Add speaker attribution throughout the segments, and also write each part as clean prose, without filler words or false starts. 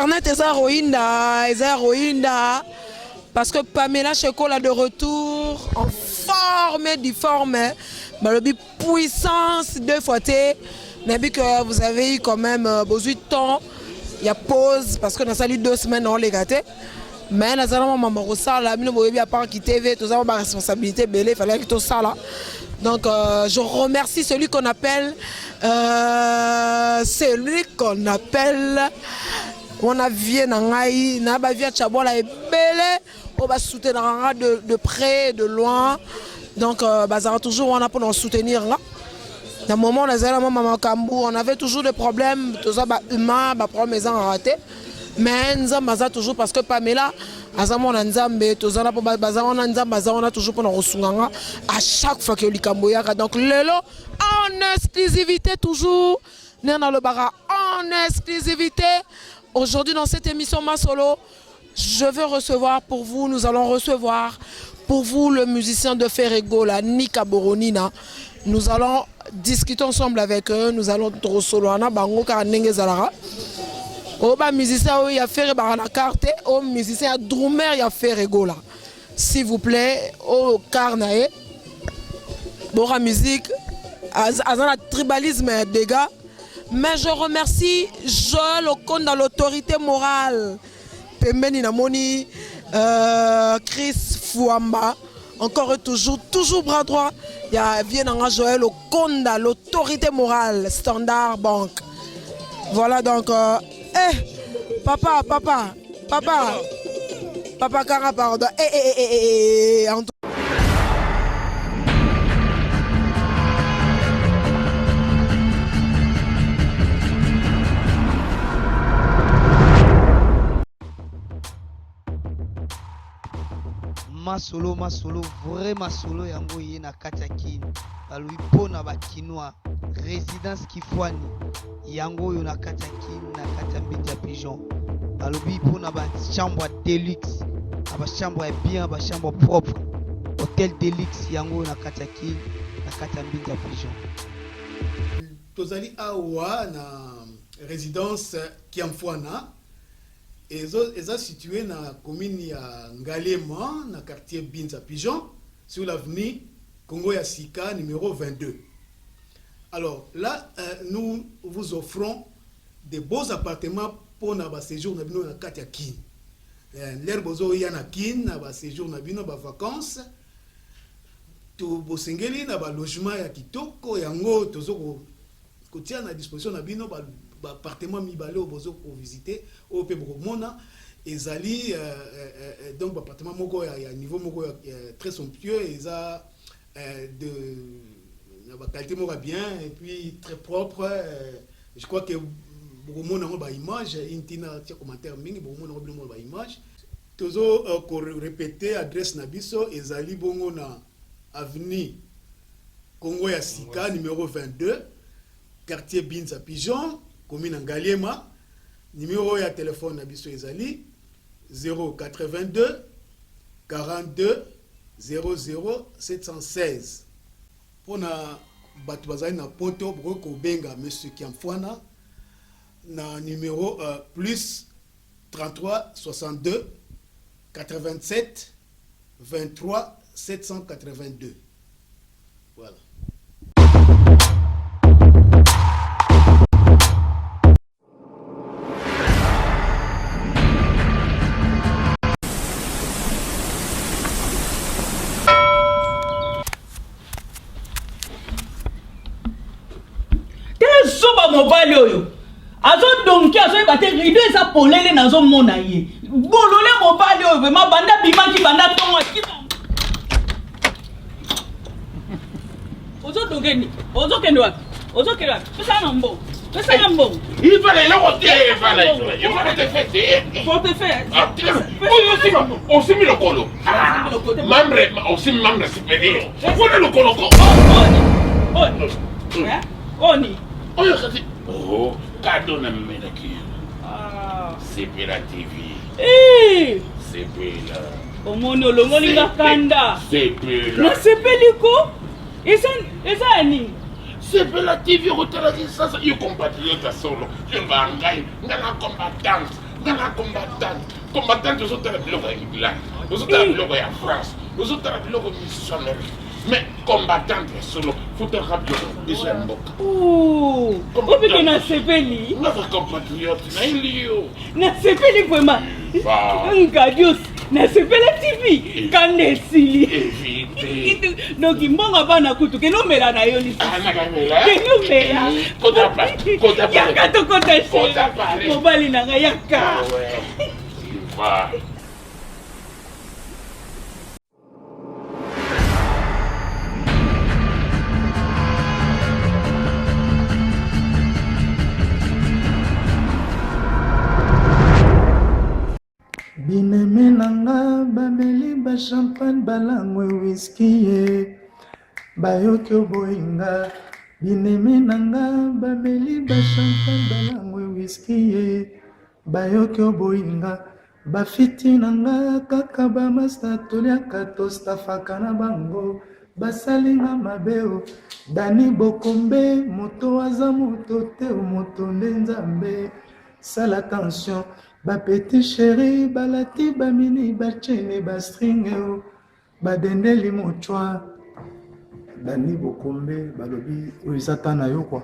Speaker 1: Internet est héroïne. Parce que Pamela Chekol est de retour en forme et difforme. Le puissance deux fois. Mais que vous avez eu quand même besoin de temps. Il y a pause parce que nous avons eu 2 semaines dans les gâtés. Mais nous avons maman Rossa, la mine à part qui TV, tout ça, ma responsabilité, il fallait que tout ça là. Donc je remercie celui qu'on appelle, on a vu Nangaï, n'a vu Chabola et Belé, on va soutenir de près, de loin. Donc toujours on a pour nous soutenir là. Dans le moment où on avait toujours des problèmes, tout ça, humain, problème raté. Mais nous avons toujours parce que Pamela, on a toujours pour nous à chaque fois que le Camboya. Donc, Lelo, en exclusivité, toujours, nous avons le bara en exclusivité. Aujourd'hui, dans cette émission Ma Solo, je veux recevoir pour vous, nous allons recevoir pour vous le musicien de Ferrego, la Nika Boronina. Nous allons discuter ensemble avec eux, nous allons trop solo na bango ka ndenge zalara. Oba musicien il a fait la carte, au musicien drummer il a fait Ferrego. S'il vous plaît, au carnae. Bora musique, azana tribalisme des gars. Mais je remercie Joël Ocon dans l'autorité morale. Pembeni Namoni, Chris Fouamba. Encore et toujours bras droit. Il y a Vienanga Joël Okonda, l'autorité morale, Standard Bank. Voilà donc, papa Kara, pardon.
Speaker 2: Masolo, vraiment solo yango yena katiakin. Balui pona bakinois, résidence Kifwani. Yango yona katiakin na katiambinja pigeon. Balui pona ba chambre deluxe. Ba chambre bien, ba chambre propre. Hôtel deluxe yango yona katiakin na katiambinja pigeon.
Speaker 3: Tozali awa na résidence Kiamfwana. Et ça situé dans la commune ya Ngalema, dans le quartier Binza Pigeon, sur l'avenue Congo Yassika numéro 22. Alors là, nous vous offrons des beaux appartements pour notre séjour dans le quartier Kin. L'air bozo y a na Kin, na séjour dans le vacances. Tout bosengeli na ba logement ya kitoko yango tozo ko tia na disposition na bino ba appartement mibale au bozo pour visiter au Pébromona ezali donc appartement moko ya niveau moko très somptueux et ça de la qualité moko bien et puis très propre. Je crois que Pébromona on ba image intina tia commentaire mingi Pébromona on ba image tozo ko répéter adresse na biso ezali bongo na avenue Congo ya Sika numéro 22 quartier Binza Pigeon commune Ngaliema. Numéro ya téléphone na biso ezali 082 42 00 716. Pour na batu bazali na poto ko benga monsieur Kiamfwana na numéro plus 33 62 87 23 782. Voilà.
Speaker 4: Mobile oyo azo donki azo ebate rideau eza polele nazo mona ye bolole mobile oyo vraiment banda bimaki banda tongo kito ozo dogeni ozo kendo wapi pesa na mbo
Speaker 5: il fallait le rôter, il faut te faire.
Speaker 4: Faut te faire.
Speaker 5: On s'est mis le colo. On s'est mis membre supérieur. On est le colo. Oh, cadeau na mena ki. C'est la TV. C'est la.
Speaker 4: Omono longoli ngakanda.
Speaker 5: C'est la.
Speaker 4: Na sepeliko. Esa ni.
Speaker 5: C'est la TV rotela ça il compatriote solo. Je vais engager dans la combattance. ngana combattant aux autres biloko ya England, aux autres biloko ya France, aux autres biloko missionnaire. Mais combattant solo, faut te rappeler déjà mboka.
Speaker 4: Oh, obike na sepeli.
Speaker 5: Notre compatriote na ilio.
Speaker 4: Na sepeli vraiment. Ngadios, na sepela TV. Kanesili.
Speaker 5: Éviter.
Speaker 4: Donc mbonga bana kutu keno mela na yo lisi.
Speaker 5: Ah na kamela.
Speaker 4: Keno mela.
Speaker 5: Kota pa.
Speaker 4: Yaka to kota shi.
Speaker 5: Kota pa.
Speaker 4: Mobali na yaka.
Speaker 5: Ouais. Va.
Speaker 6: Bineme nanga bameli ba champagne balangwe whisky ye bayoki oboyinga bineme nanga bameli ba champagne balangwe whisky ye bayoki oboyinga bafiti nanga kaka bamasta toliaka tostafaka na bango basalinga mabeo Dani Bokombe moto aza moto te moto nde nzambe sala attention ba petit chéri balati ba mini ba chene ba string ba dendeli mochwa Dani Bokombe balobi oizata na yo quoi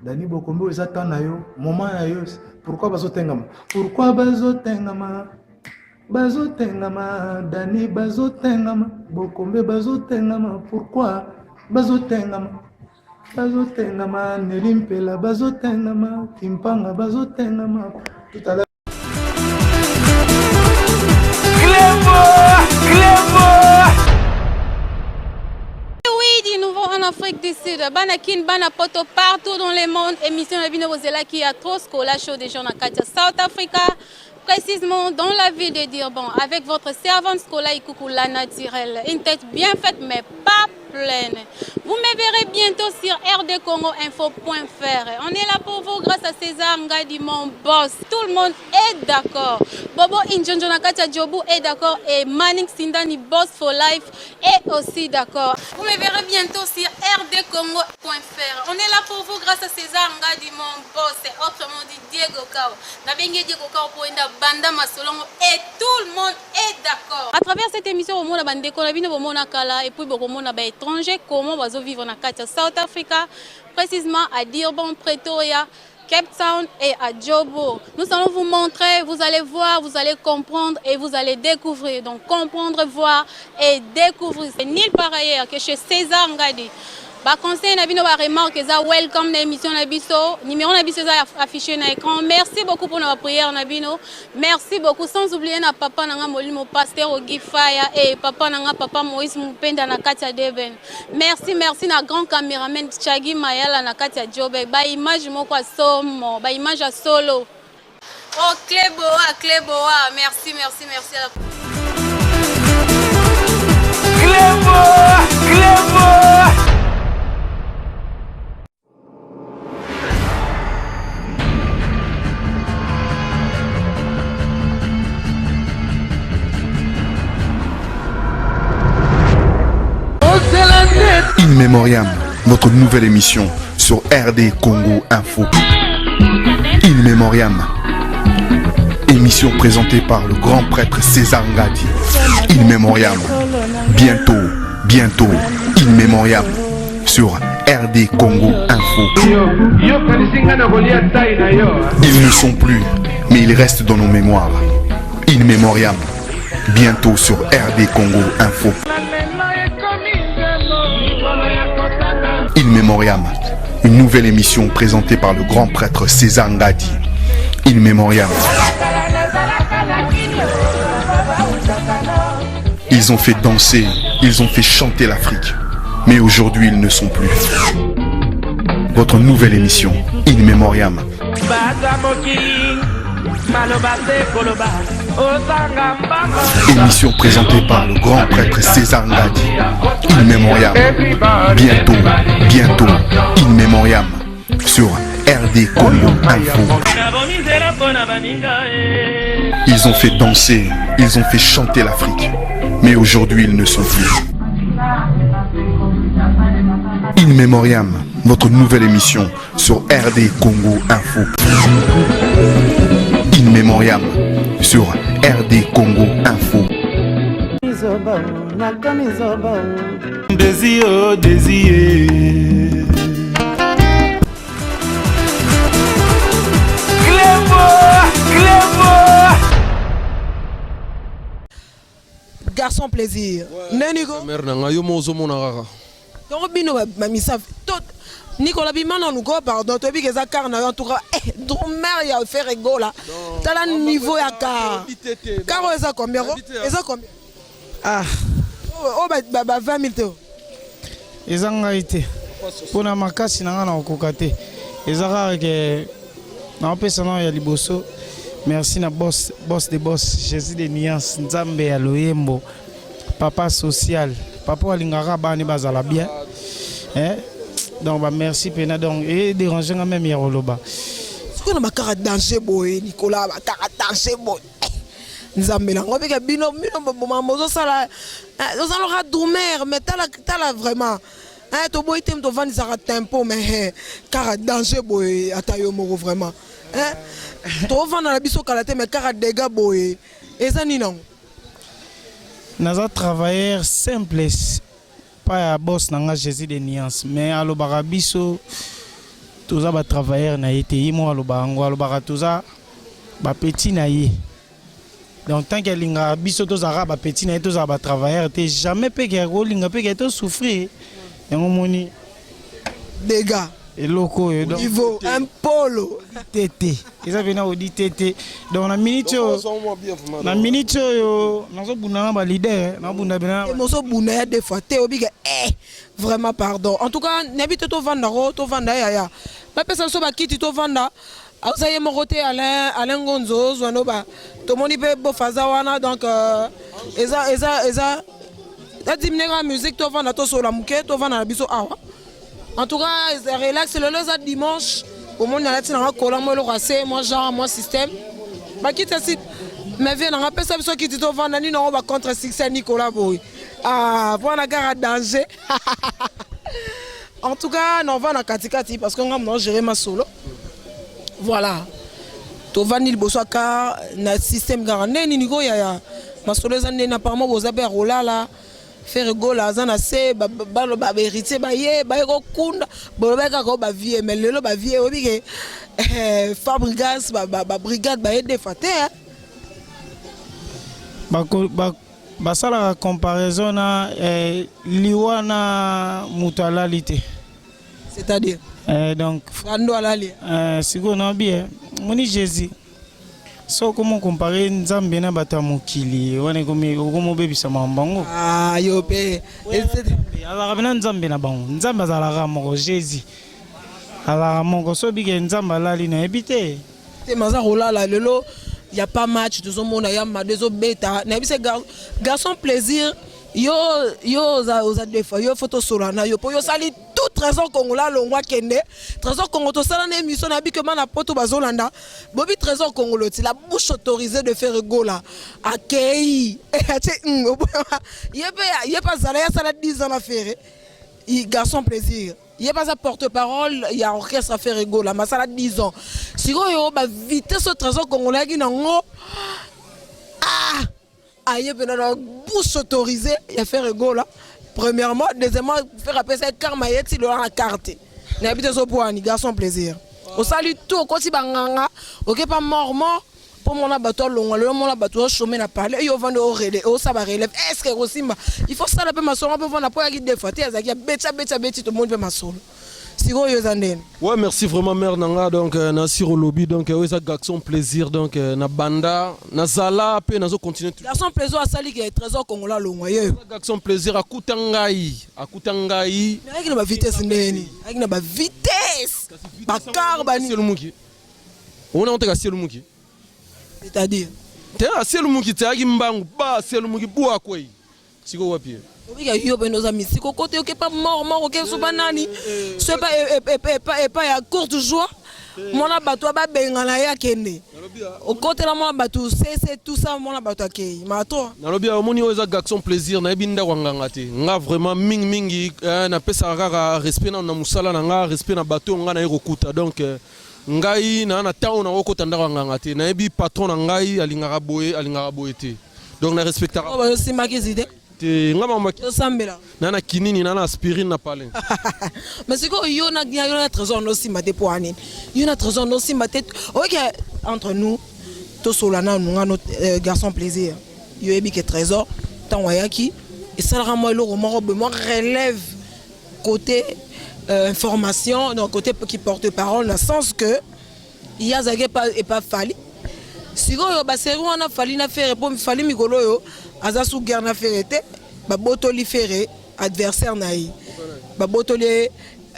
Speaker 6: Dani Bokombe oizata na yo moment na yo pourquoi bazotengama bazotengama Dani bazotengama Bokombe bazotengama pourquoi bazotengama Nelimpela bazotengama Kimpanga bazotengama tout à l'heure.
Speaker 7: En Afrique du Sud, Banakin, Banapoto, partout dans le monde, émission de Bino Bozela qui a trop la show des gens à South Africa, précisément dans la ville de Durban, avec votre servante Skola Ikuku la naturelle. Une tête bien faite, mais pas pleine. Vous me verrez bientôt sur rdcongoinfo.fr. On est là pour vous grâce à César Ngadi, mon boss. Tout le monde est d'accord. Bobo Injonjo Nakacha Jobu est d'accord et Manning Sindani Boss for Life est aussi d'accord. Vous me verrez bientôt sur rdcongo.fr. On est là pour vous grâce à César Ngadi, mon boss, et autrement dit Diego Kao. Nabengue Diego Kao pour Banda Masolongo et tout le monde est d'accord. À travers cette émission, on a bandeko na bino bomona kala et puis bokomo na ba étranger comment on va vivre na Katia South Africa, précisément à Durban, Pretoria, Cape Town et à Joburg. Nous allons vous montrer, vous allez voir, vous allez comprendre et vous allez découvrir. Donc comprendre, voir et découvrir. C'est nulle part ailleurs que chez César Ngadi. Conseil na bino ba remarque za welcome na émission na biso numéro na biso za affiché na écran. Merci beaucoup pour notre prière na bino. Merci beaucoup sans oublier na papa nanga Molimo pasteur Ogi Fire et papa nanga papa Moïse Mupenda na Katia Deben. Merci na grand caméraman Chagi Mayala na Katia Jobe. Ba image moko somo, ba image à solo. Oh Cléboa, merci à la Cléboa.
Speaker 8: In Memoriam, notre nouvelle émission sur RD Congo Info. In Memoriam, émission présentée par le grand prêtre César Ngadi. In Memoriam, bientôt, In Memoriam sur RD Congo Info. Ils ne sont plus, mais ils restent dans nos mémoires. In Memoriam, bientôt sur RD Congo Info. In Memoriam, une nouvelle émission présentée par le grand prêtre César Ngadi. In Memoriam. Ils ont fait danser, ils ont fait chanter l'Afrique. Mais aujourd'hui, ils ne sont plus. Votre nouvelle émission, In Memoriam. Émission présentée par le grand prêtre César Ngadi. In Memoriam. Bientôt, In Memoriam sur RD Congo Info. Ils ont fait danser, ils ont fait chanter l'Afrique. Mais aujourd'hui, ils ne sont plus. In Memoriam, votre nouvelle émission sur RD Congo Info. In Memoriam sur RD Congo Info.
Speaker 6: Désir, désir.
Speaker 1: Garçon plaisir. Nenigo.
Speaker 9: Mernanga yo mozo monara.
Speaker 1: Donc bino mamisa tot Nicolas Bimana nous go pardon to bi que ça carna en tout cas drummer ya faire rigola. Tala niveau ya car. Car ça combien? Ça combien?
Speaker 10: Ah.
Speaker 1: Oh ba 20 000
Speaker 10: ezanga ite. Pona makasi nanga na okokate. Ezaka ke na opesa na ya liboso. Merci na boss de boss Jésus de Nuance Nzambe ya Loyembo papa social papa alingaka bani bazala bien donc bah merci pena donc et déranger même ya roloba
Speaker 1: ce qu'on a makara danger boy Nicolas makara danger boy Nzambe la ngobe ka bino mozo sala ozaloka drummer mais tala vraiment to boy tem to vandi sara tempo mais kara danger boy atayo moko vraiment to vanda na biso kala te mais kara dégâts boy eza ni non
Speaker 10: naza travailleur simple pas à boss nanga Jésus de Nuance mais alobaka biso toza ba travailleur na été imo alobaka ngo alobaka toza ba petit na ye donc tant que linga biso toza ba petit na ye toza ba travailleur te jamais pe ke ko linga pe ke to souffrir yango moni
Speaker 1: dégâts
Speaker 10: et loko
Speaker 1: niveau un polo
Speaker 10: tété ça vient au dit tété donc la minute yo nazo buna ba leader na buna bena
Speaker 1: mozo buna des fois té obiga vraiment pardon en tout cas n'habite to vanda ya ba pesa so ba kiti to vanda azaye moroté Alain Gonzo zwana ba to moni be bo faza wana donc eza dimnera musique to vanda to sola muke to vanda na biso awa. En tout cas, relax, le lundi dimanche, au monde a un collant, moi le rassé, moi genre, moi système. Bah qui t'a dit, mais viens, on rappelle ça, parce que tu te vends, on va contre succès Nicolas Boy. Ah, voilà la gare à danger. En tout cas, on va dans Katikati parce qu'on va gérer ma solo. Voilà. Tu vas ni le bosso car, na système garané, ni nigo ya. Ma solo, ça n'a pas moi, vous avez roulé là. Faire gola zana se ba héritier ba ye ba ko kunda bo ba ka ko ba vie mais lelo ba vie obi ke fabrigas ba brigade ba aider faté
Speaker 10: ba sala comparaison na liwana mutalalité
Speaker 1: c'est-à-dire
Speaker 10: donc
Speaker 1: ando alali
Speaker 10: siko na bien moni Jésus so comment comparer Nzambe na bata mokili wana komo bebisa mambango
Speaker 1: yo pe
Speaker 10: ala bana Nzambe na bango Nzambe azalaka moko Jésus ala moko so bige Nzambe alali na ebité
Speaker 1: te maza rolala lelo y a pas match tout le monde y a ma deux bêta na bise garçon plaisir yo za des fois yo photo solana yo po yo sali tout trésor congolais longwa kende trésor congo to sala na émission na bikema na poto bazolanda bobi trésor congolais la bouche autorisée de faire gola akei yé pas zala ya sala 10 ans à faire garçon plaisir yé pas sa porte-parole il y a orchestre à faire gola ma sala 10 ans si yo ba vitesse ce trésor congolais qui nango aïe ben la bouche autorisée il a fait rigolo premièrement deuxièmement faire appeler ça karma yeti le la carte n'habite so pour un garçon plaisir au salut tout quand si banganga OK pas mort pour mon abattoir long le mon abattoir chômé na parler yo vendre au relais au ça va relève est-ce que Rosimba il faut ça la pe mason on peut vendre pour la des fois tu as beta tout le monde peut mason.
Speaker 9: Ouais, merci vraiment mère nanga donc na siro lobby donc ouais ça garçon plaisir donc na banda na zala pe nazo continuer
Speaker 1: garçon plaisir à sali que trésor congolais longoye
Speaker 9: garçon plaisir à kutangai mais
Speaker 1: avec na vitesse ndeni avec na vitesse bakar bani
Speaker 9: selumuki on a selumuki
Speaker 1: c'est-à-dire
Speaker 9: tena selumuki tagi mbangu ba selumuki bua kwei siko wapi
Speaker 1: oui, il y a des amis. Si côté ok pas mort ok so banani. Ce pas à courte joie. mona bato ba bengana ya kende au côté la mona bato c'est tout ça mona bato akei mato
Speaker 9: nalobi omoni oza garçon plaisir na ebinda kwanganga te nga vraiment mingi na pesa kaka respect na musala na nga respect na bato nga na ekokuta donc ngai na tawo na okota ndaka nganga te na ebi patron na ngai alingaka boye te donc na respectaka
Speaker 1: ba simaki zide
Speaker 9: te nga mama
Speaker 1: sambela
Speaker 9: na kinini na aspirine na palin
Speaker 1: mais c'est quoi yo na trésor no simate pour anine yo na trésor no simate OK entre nous to solana nous notre garçon plaisir yo ebi que trésor tant wayaki et ça rend le roman relève côté information donc côté qui porte parole dans le sens que il y a pas et pas fali si on ba série on a fali na faire pour fali mikolo yo aza sous guerre na faire été ba botoli ferré adversaire naï ba botoli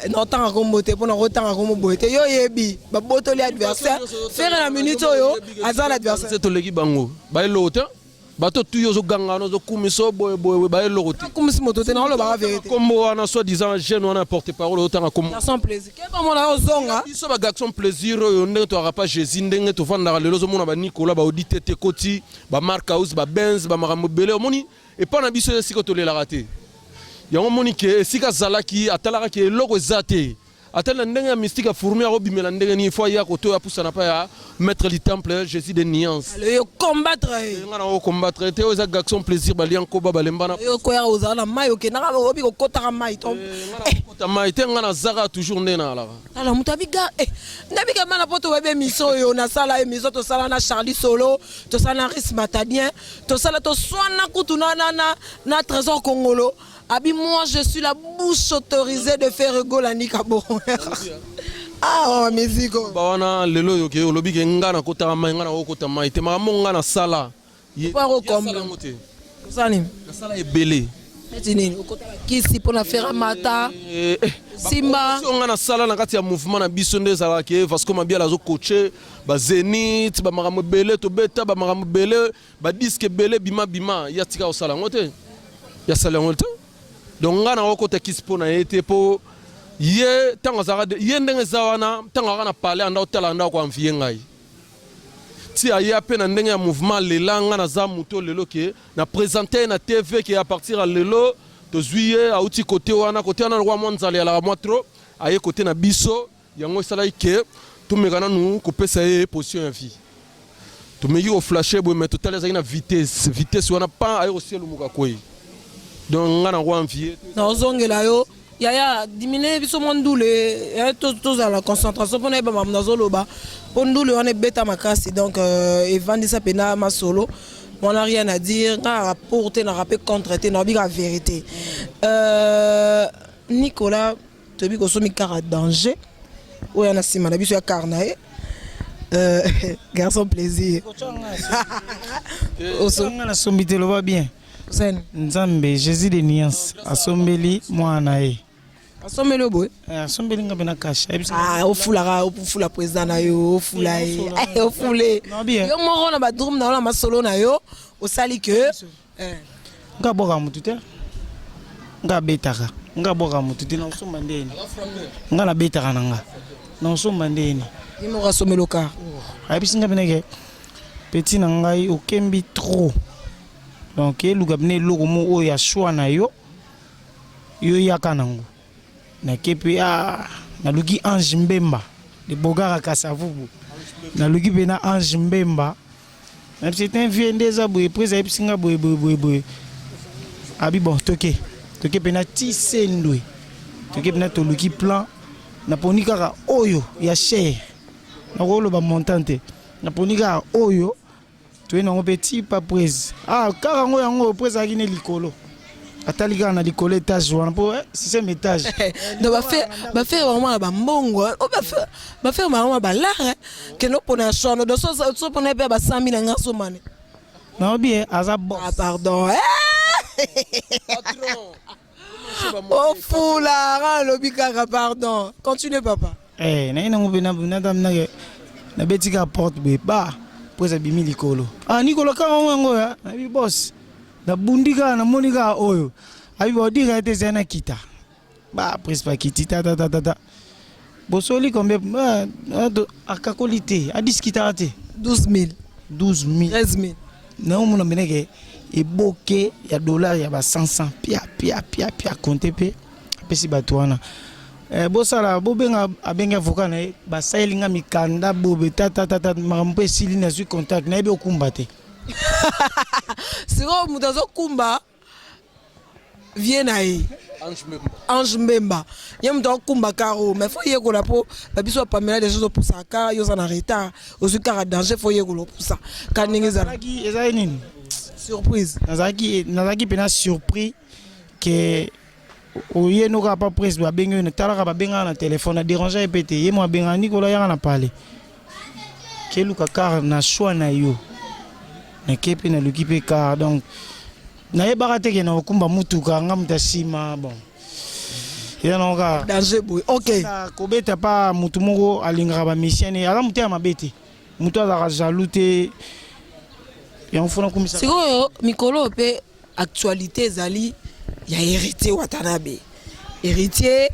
Speaker 1: non tant comboté pour non tant comboté yo yebi ba botoli adversaire faire la minute yo aza l'adversaire
Speaker 9: c'est to leki bango ba elota bato tuyo zo gangano zo kumiso boy ba elota
Speaker 1: kumisi moto te na lo ba vérité
Speaker 9: comme on a soi disant jeune on a porté parole autant comme
Speaker 1: garçon plaisir que ba mona ozonga
Speaker 9: biso ba garçon plaisir yo ndenge to rapa Jésus ndenge to vanda lelo zo mona ba Nicolas ba audité te koti ba Mark House ba Benz ba maramobele omoni et pas na biso siko to lela raté ya omoni ke sika zalaki atalaka ke logo zate atala ndenge mystique fourmi a robimela ndenge ni fois ya koto ya poussa na pa ya mettre le temple Jésus de nuance
Speaker 1: le combattre
Speaker 9: ngana o combattre te oza garçon plaisir ba lian ko ba lembana
Speaker 1: yo ko ya ozala mai ok na ba obi ko kota mai to
Speaker 9: ngana kota mai te ngana zara toujours ndena ala
Speaker 1: ala mutabiga ndabi ka mana poto webe mission yo na sala émission to sala na Charlie Solo to sala na Riz Matadien to sala to swana kutuna na trésor congolo. Abi, moi, je suis la bouche autorisée de faire Golani Kabo. Ah, oh, musique.
Speaker 9: Bawana, lelo yoke, olobi ke ngana kota mai, ngana okota mai, te ma monga na sala.
Speaker 1: Pas recomble. Salim.
Speaker 9: La sala est belée.
Speaker 1: Metini, okota kisi pour na faire mata. Simba.
Speaker 9: On a sala na kati ya mouvement na biso nde sala ke parce que mabia la zo coacher ba Zenith, ba marambo belé to beta ba marambo belé, ba disque belé bima ya tika o sala ngote. Ya sala ngote. Donc ngana okota kispo na été po ye tanga zara ye ndenge zawana tanga kana parler anda otala anda ko amfie ngai ti aye apena ndenge ya mouvement lelanga na za muto lelo ke na présenter na TV qui à partir à lelo to juillet a outi côté wana roi monzali ala moi trop aye côté na biso yango sala ke to megana nu ko pesa ye position ya vie to megi au flasher bo mais total za na vitesse wana pas aye au ciel muka koi. Donc ngana ko envier
Speaker 1: non zongela yo yaya diminuer biso mondule ya to za la concentration pour na ba mamna zoloba pondule on est beta makasi donc evandi ça pena ma solo on n'a rien à dire na rapporter na rapper contre te na biga vérité Nicolas tobi ko somi kara danger o yana sima na biso ya carnae garçon plaisir
Speaker 10: o so ngana sombite lo va bien Nzambe Jésus de nuance asombeli mwana e
Speaker 1: asomeli oboy
Speaker 10: asombeli nga bena kasha
Speaker 1: ofula président na yo ofula e ofule yo moko na badrum na yo na masolo na yo osali ke
Speaker 10: nga boka mutu te nga betaka nga boka mutu te na osomba ndeni nga na betaka na nga na osomba ndeni
Speaker 1: imoko asomeli oka
Speaker 10: ayebisi nga beneke petit na ngai okembi trop donc eluka bine loko mo oyo ya shwa na yo yaka nango na kepe naluki Ange Mbemba de Bogara Kasavubu naluki pe na Ange Mbemba c'est un vieux ndeza boye presa episinga boye abi bon toke pe na tisendwe toke pe na toluki plan na poni kaka oyo ya cher na koloba montante na poni kaka oyo tu es un petit pas prise car yango prise aki ne likolo atali kaka na likolo étage wana po sixième étage
Speaker 1: donc ba faire vraiment ba mbongo ba faire vraiment ba l'art que no pona chono de so pona pe ba 100 000 ngaso mane
Speaker 10: non bien aza boss
Speaker 1: pardon patron oh foula lobi kaka pardon continue papa
Speaker 10: na ina ngo na dam na betika porte be ba pwesa bimi likolo Nicolas kaka wango ya abi boss na bundika na monika oyo abi bodika ete zana kita ba prespa kiti ta Bosoli combien à Kakolité, à discuter
Speaker 1: 12 000.
Speaker 10: 12 000.
Speaker 1: 13 000.
Speaker 10: Non, mon ami, et bokeh, il y a dollars, il y a 500, pia, compter, si batouana. Bosala, bobenga, abenga avocat, basaïlinga mikanda, bobe, tata, marampe, silina, suis contact, n'aime au kumbate.
Speaker 1: C'est vrai, Moutazo Kumba, Viennaï. Ange Mbemba. Yam do Kumba Karo, mais faut y aller là pour, la biso Pamela des choses pour ça, car ils sont en retard, aux car danger, faut y aller pour ça. Car
Speaker 10: Nazaki,
Speaker 1: surprise.
Speaker 10: Nazaki pena surpris que oye no ka pas presse ba benga na tala ka ba benga na téléphone a déranger pété ye mo benga Nicolas ya na parler. Que luka car na choix na yo. Na kepe na lukipe car donc na ye barate ke na okumba mutuka ngam tasima bon. Ya no ka
Speaker 1: danger boy. OK.
Speaker 10: Ko beta pa mutu moko alinga ba mission et ala mutu ya mabete. Mutu ala jaloute. Ya mfuna kumisa.
Speaker 1: Siko Mikolo pe actualité zali ya héritier Watanabe. Héritier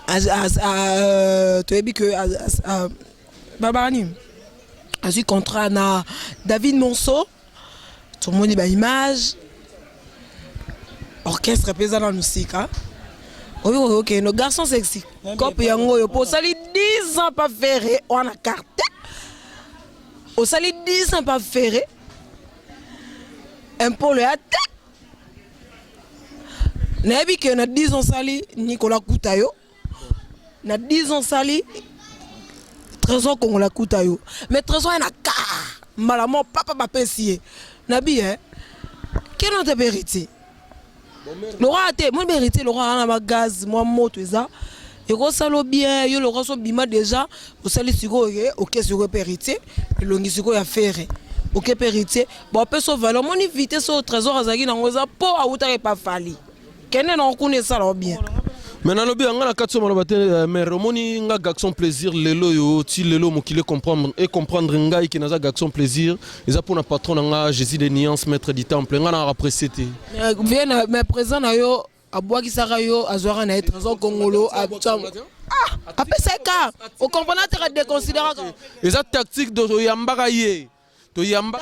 Speaker 1: tu as dit que Babani a eu contrat na David Monceau. Tout le monde a image. Orchestre pesant dans la musique. Oui, ok, nos garçons sexy. Comme yango yo pour sali 10 ans pas ferré, on a carte. Au sali 10 ans pas ferré. Un peu le hâte. Nabi que na 10 ans sali Nicolas Koutayo. Na 10 ans sali Trésor Kongola Koutayo. Mais Trésor en a car. Malamon papa m'a pensé. Nabi hein. Quel est ton héritier? Laura a été, moi héritier Laura a ma gaz, moi moto ça. Et quand ça lo bien, yo Laura so bima déjà, au sali sigo OK sur héritier, et longi sigo ya faire. OK héritier. Bon peut so valeur, mon invité so Trésor azaki na ngoza po a uta pas fali. Kene na connaît ça lo bien.
Speaker 9: Maintenant le bien ngana katso malobate mais romoni nga gakson plaisir lelo yo ti lelo mokile comprendre ngai ki naza gakson plaisir eza pour na patron nga Jésus de Nuance maître du temple ngana apprécié.
Speaker 1: Mais présent na yo abwa ki saka yo azwara na Trésor Kongolo abcham. Ah, après ça ka, au comprenant te déconsidérer comme
Speaker 9: eza tactique de yambaka ye. To yamba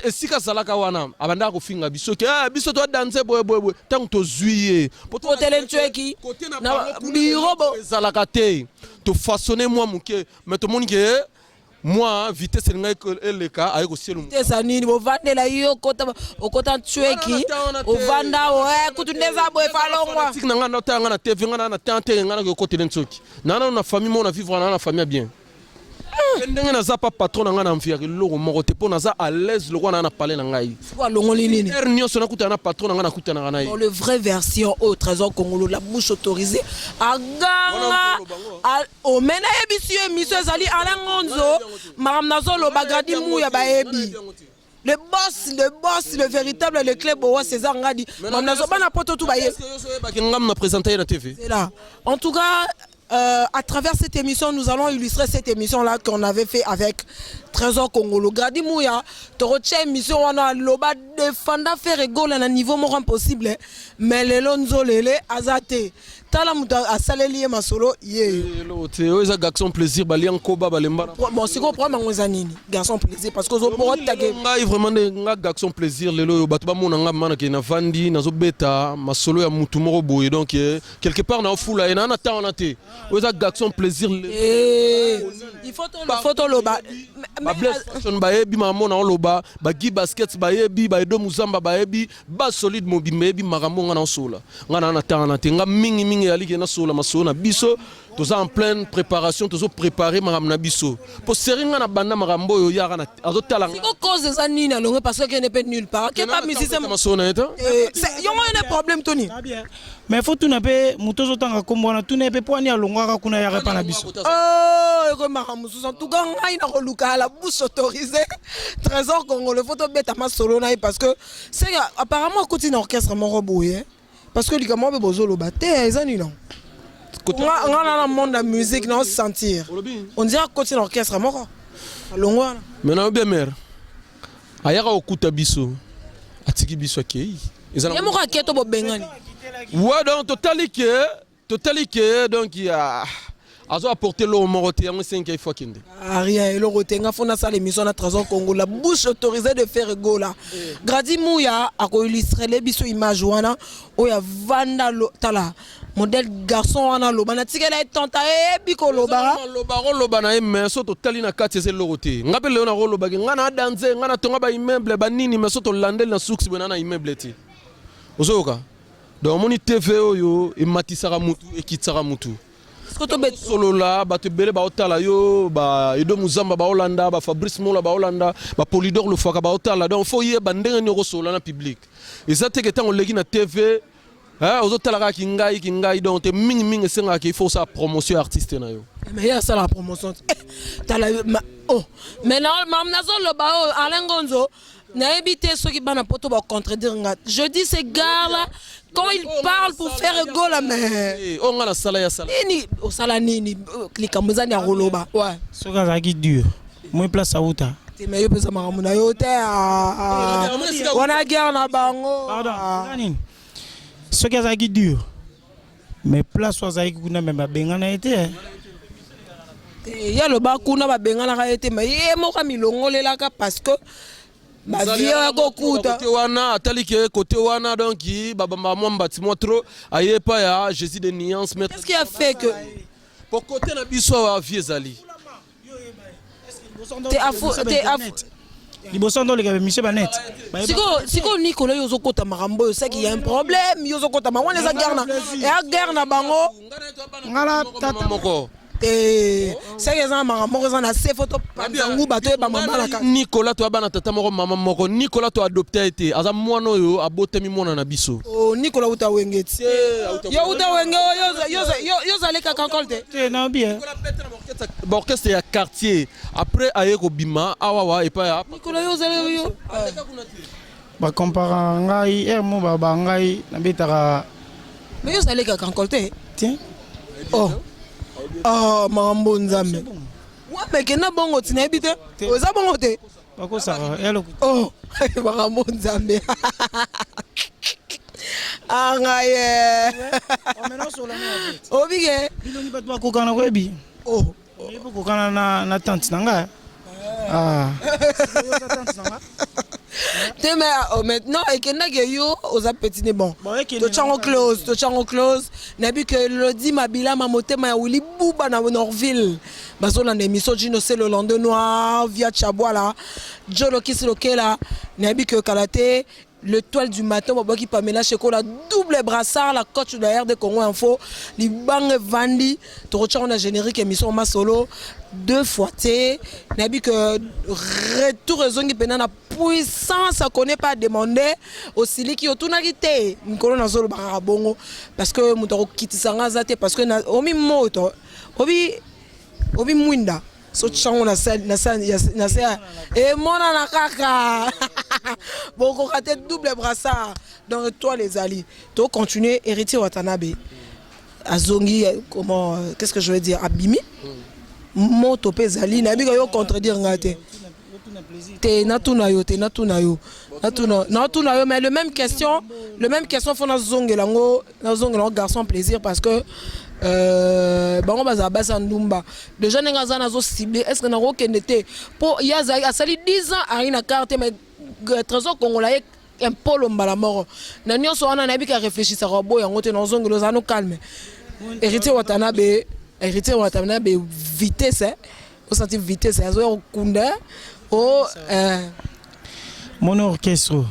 Speaker 9: esika salaka wana abanda ko finga biso ke biso to danser boy tant to zuiye
Speaker 1: poto telentueki na birobo
Speaker 9: salaka te to façonner moi muke mais to moni ke moi vitesse ngai eleka ayi ko sielu
Speaker 1: tesa nini bo vandela yo kota okota tueki ovanda ouais kutundeza boy falongwa
Speaker 9: tik na ngana tanga na TV ngana na tante ngana ko kote lensoki nana na famille mo na vivre na famille bien. Ndenge naza pas patron na nga na mfiaki loko moko te po naza à l'aise loko na parler na ngai.
Speaker 1: Kwa longoli nini?
Speaker 9: Ernio sona kuta na patron na nga na kuta na ngai.
Speaker 1: Dans le vrai version au Trésor Kongolo la bouche autorisée à ganga au mena ebisi émission ezali ala ngonzo maram nazo lo bagadi mu ya baebi. Le boss, le véritable, le club au César Ngadi. Maram nazo bana poto tout baye.
Speaker 9: Ngam na présenter na TV.
Speaker 1: C'est là. En tout cas à travers cette émission, nous allons illustrer cette émission-là qu'on avait fait avec Trésor Kongolo. Gradi Mouya, Toroche émission, on a l'oba défendant faire égale à un niveau moins possible. Mais les lonzo lele azate. Talamuta a saleli ma solo ye.
Speaker 9: L'autre, garçon plaisir, balian koba balemba.
Speaker 1: Bon, c'est quoi problème ngozanini? Garçon plaisir parce que zo pour taguer.
Speaker 9: Ngai vraiment nga garçon plaisir lelo batu ba mona nga mana ke na vandi na zo beta ma solo ya mutu moko boye donc quelque part na fula ena na ta on a te. Oza garçon plaisir
Speaker 1: il faut le photo loba.
Speaker 9: Ba bless fashion ba yebi mama na loba ba gi basket ba yebi ba edo muzamba ba yebi ba solide mobimbe yebi makambo nga na sola. Nga na ta na te nga mingi ali na sola masona biso toza en pleine préparation tozo préparer makamna biso pour seringa na banda makambo yo yaka na azotala
Speaker 1: nga cause ça ni na longue parce que n'est pas nulle part que pas musicien
Speaker 9: masona eta
Speaker 1: c'est yo un problème Tony
Speaker 10: mais faut tout na pe mutozo tanga kombona tout na pe poani alongaka kuna ya repa na biso
Speaker 1: oh ko makambo en tout cas ngai na koluka la bouche autorisée Trésor Kongolo photo beta ma solo na parce que c'est apparemment continue orchestre mon roboye parce que les gars be bozolo baté ezani non on a le monde de la musique non sentir on dirait continue orchestre moko alongwa
Speaker 9: maintenant bien mère ayaka okuta biso atiki biso akei
Speaker 1: ezana moko aketo bo bengani
Speaker 9: ouais donc totali que totali que donc il a apporté l'eau moroté en 5 fois kinde.
Speaker 1: Rien et le rotenga fona ça l'émission na Trésor Congo la bouche autorisée de faire gola. Gradi Mouya a ko illustrer les biso image wana o ya vanda lo tala modèle garçon wana lo bana tikela tanta e biko lo bara
Speaker 9: lo bana e mais so totali na kati c'est l'oroté. Ngabe le na lo bagi ngana danser ngana tonga ba immeuble ba nini mais so to landel na suksi bana immeuble ti. Ozoka. Donc moni TV oyo e matisara mutu e kitsara mutu. Solo là, ba te bele ba otala yo, ba Edo Muzamba ba Hollanda, ba Fabrice Mola ba Hollanda, ba Polydor le Faka ba otala. Donc faut y bandenge nyoko solo na public. Et ça te que tant on legi na TV, hein, aux otala ka kingai donc te ming senga qu'il faut ça promotion artiste na yo.
Speaker 1: Mais il y a ça la promotion. Oh, mais non, mamnazo le bao Alain Gonzo. Na évité ceux qui bana poto ba contredire. Je dis ces gars là quand ils parlent pour faire go la mais
Speaker 9: on a la sala ya sala.
Speaker 1: Nini au sala nini klika muzani ya roloba. Ouais.
Speaker 10: Soka za ki dur. Moi place à uta.
Speaker 1: Te meyo pesa maramuna yo te. Wana guerre na bango.
Speaker 10: Pardon. Soka za ki dur. Mais place wa za ki kuna même benga na été.
Speaker 1: Ya lo ba kuna ba benga na été mais ye mo ka milongolela ka parce que ma vie ya kokuta
Speaker 9: côté wana talike côté wana donc baba mama bâtiment trop aye pas ya Jésus de nuance mais
Speaker 1: qu'est-ce qui a fait que
Speaker 9: pour côté na biso wa vie ezali
Speaker 1: te afo
Speaker 10: libosondo le ka monsieur banet
Speaker 1: siko Nicolas yozo kota marambo c'est qu'il y a un problème yozo kota ma wana za guerre na bango
Speaker 10: ngala tata
Speaker 1: moko c'est que ça marambo za na se photo panzangu bato e ba mama la
Speaker 9: Nicolas to bana tata moko mama moko Nicolas to adopté été aza mwana oyo abotemi mwana na biso
Speaker 1: oh Nicolas uta wengeti yo uta wenge yo zaleka kankolte
Speaker 10: te na bien
Speaker 9: orchestre ya quartier après aye ko bima awawa et pas
Speaker 1: Nicolas yo zaleka yo
Speaker 10: ba compara ngai mo ba ngai na betaka
Speaker 1: mais yo zaleka kankolte
Speaker 10: tiens
Speaker 1: oh mambo nzambe wa meke na bongo tina ebite oza bongo te
Speaker 10: bako sara yalo
Speaker 1: oh mambo nzambe angaye obige
Speaker 10: biloni bato bakokana kwebi bakokana na tante nanga
Speaker 1: maintenant ekendaki yo oza petit ne bon tochango close nayebi ke lodi mabila ma motema ya Willy Buba na Norville bazolanda émission Gino c'est le lendemain noir via Chabwala Jolo Kisilokela nayebi ke kala te l'étoile du matin babaki Pamela Cheko la double brassard la coach de RD Congo Info li bang vandi tochango na générique émission ma solo deux fois te nabi que retour raison qui pena na puissance ça connaît pas demander aussi li ki otuna kité nkolo na zolo ba bongo parce que mutako kitisanga zate parce que na omi moto obi mwinda so chango na sa et mona na kaka boko kate double brassard dans toi les alliés to continuer héritier Watanabe azongi comment qu'est-ce que je veux dire abimi moto pezali na bika yo contredire ngate te natuna yo mais le même question faut na zongela garçon plaisir parce que bango baza ndumba déjà nenga za nazo ciblé est-ce que na rokende te po yaza asali 10 ans ari na carte mais Trésor Congolais un polo mbala moro na nyonso wana na bika réfléchir ça robo yango te na zongelo za no calme héritier Watanabe vitesse au senti vitesse azo kunda o
Speaker 10: mon orchestre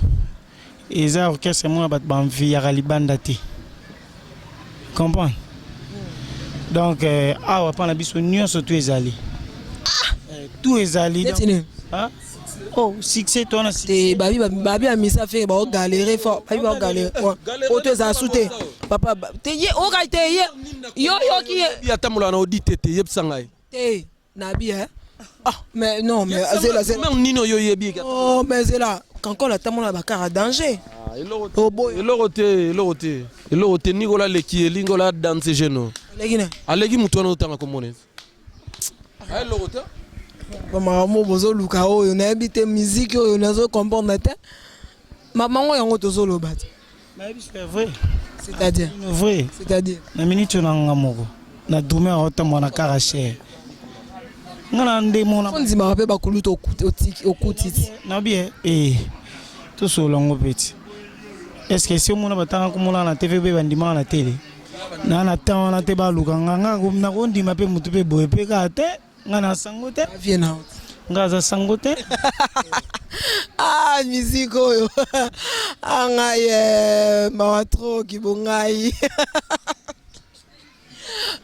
Speaker 10: eza orchestre moi bat ban via libanda te comprends donc awa pa na biso nyonso tout ezali tout ezali hein oh succès toi na
Speaker 1: te babi amisa fait ba galérer fort ba galérer o te za souté papa te ye o ga te ye yo ki
Speaker 9: ya tamola na audite te yebsangai
Speaker 1: te na bien mais non mais c'est
Speaker 9: même nino yo yebi
Speaker 1: oh mais c'est là quand la tamola ba car danger
Speaker 9: elorote Nicolas leki elingola danse geno
Speaker 1: legina
Speaker 9: alegi mutu wana utanga komone elorote
Speaker 1: Maman bozo luka oyo na habite musique oyo nazo comprendre te maman yango tozo lobati
Speaker 10: C'est vrai.
Speaker 1: C'est-à-dire
Speaker 10: Vrai.
Speaker 1: C'est-à-dire
Speaker 10: Na minute na ngamoko. Na dume ota mona karache. Ngana ndemo
Speaker 1: on dit ma ba kuluto okutiti.
Speaker 10: Na bien tout so longo petit. Est-ce que si on a batanga kumula na TV be bandima na télé. Na temps na te ba lukanga na kondi mape mutu pe boye pe ka te ngana sangote.
Speaker 1: Viens
Speaker 10: Ngaza sangote.
Speaker 1: Ah musique oyo. Angaye mawatro kibongai.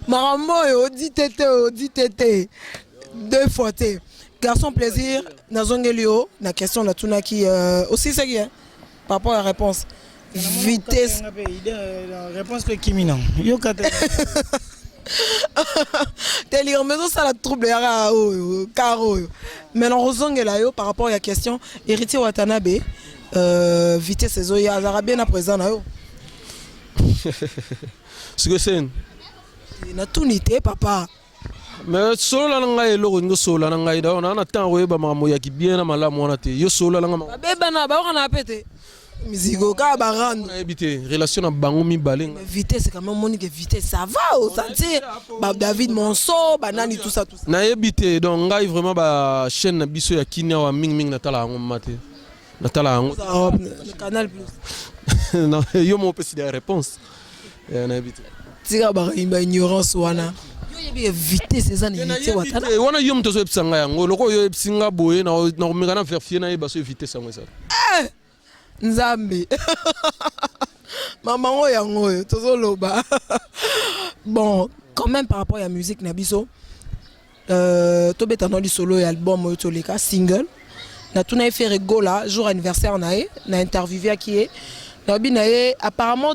Speaker 1: Maramoyo dit tété. Deux fois té. Garçon plaisir, Nazongelio, la question de Tunaki aussi c'est bien par rapport à la réponse. Vitesse.
Speaker 10: Réponse que Kimina. Yo kate.
Speaker 1: T'es lire mais ça la trouble yara caro. Maintenant Rozongela yo par rapport à la question héritier Watanabe vitesse ezoya azara bien à présent na yo.
Speaker 9: Ce que c'est
Speaker 1: na tunité papa.
Speaker 9: Mais solo la ngai eloko ngo solo la ngai da on a temps oyeba makambo ya kibien na malamu wana te yo solo la ngama
Speaker 1: beba na ba wana pete musigo ka barando
Speaker 9: na ebité relation na bango mi balenga
Speaker 1: vitesse quand même monique vitesse ça va au sentir ba David Monso banani tout ça
Speaker 9: na ebité donc ngai vraiment ba chaîne na biso ya kinia wa ming na tala ngo mate na tala ngo
Speaker 1: le canal plus
Speaker 9: non yo mo pesi des réponses na ebité
Speaker 1: tira ba ignorance wana vitesse ces années
Speaker 9: wana yo mtozo epsanga yango loko yo epsinga boye na komeka na vérifier na yeba so vitesse yango eza
Speaker 1: nzambe maman yango tozo loba bon quand même par rapport à la musique na biso to betano li solo et album to leka single na tuna fait rigola jour anniversaire na interviewé qui est na binaye apparemment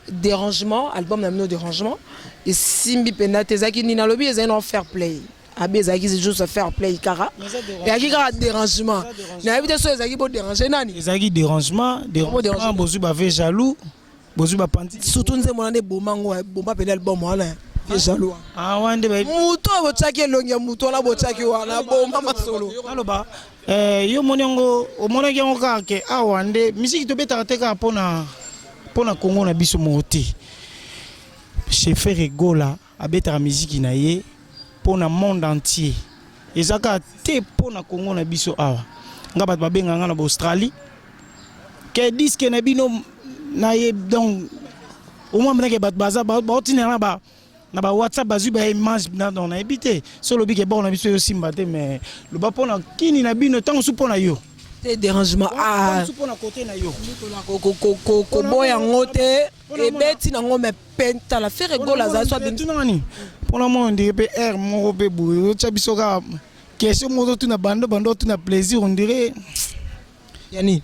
Speaker 1: dérangement album na mino dérangement et simbi penate zaki ni na lobi ezai non fair play abi zaki c'est juste fair play kara et aki kara dérangement na habite so ezaki bo déranger nani
Speaker 10: ezaki dérangement bozu ba ve jaloux bozu ba panti
Speaker 1: surtout nze monane bomango bomba pena album wana ve jaloux
Speaker 10: ah wande ba
Speaker 1: muto bo chaki elongia muto na bo chaki wana bomba masolo
Speaker 10: aloba yo moniongo o monaki ngo ka ke awande musique to beta teka pona Congo na biso moti chef Regola abeta la musique na ye pona monde entier ezaka te pona Congo na biso awa ngaba ba benga ngana Australie ke disque na bino na ye donc au moins que bat baza ba otinela ba na ba WhatsApp bazu ba image na don na ebité solo bi ke bon na biso yo simba te mais le ba pona kini na bino tant sou pona yo
Speaker 1: dérangement ah boya ngote et beti nango me penta la faire gola za so
Speaker 10: bentunani pona mo ndire pe air mo pe bu chabiso ka question mo to na bando to na plaisir on dirait
Speaker 1: yani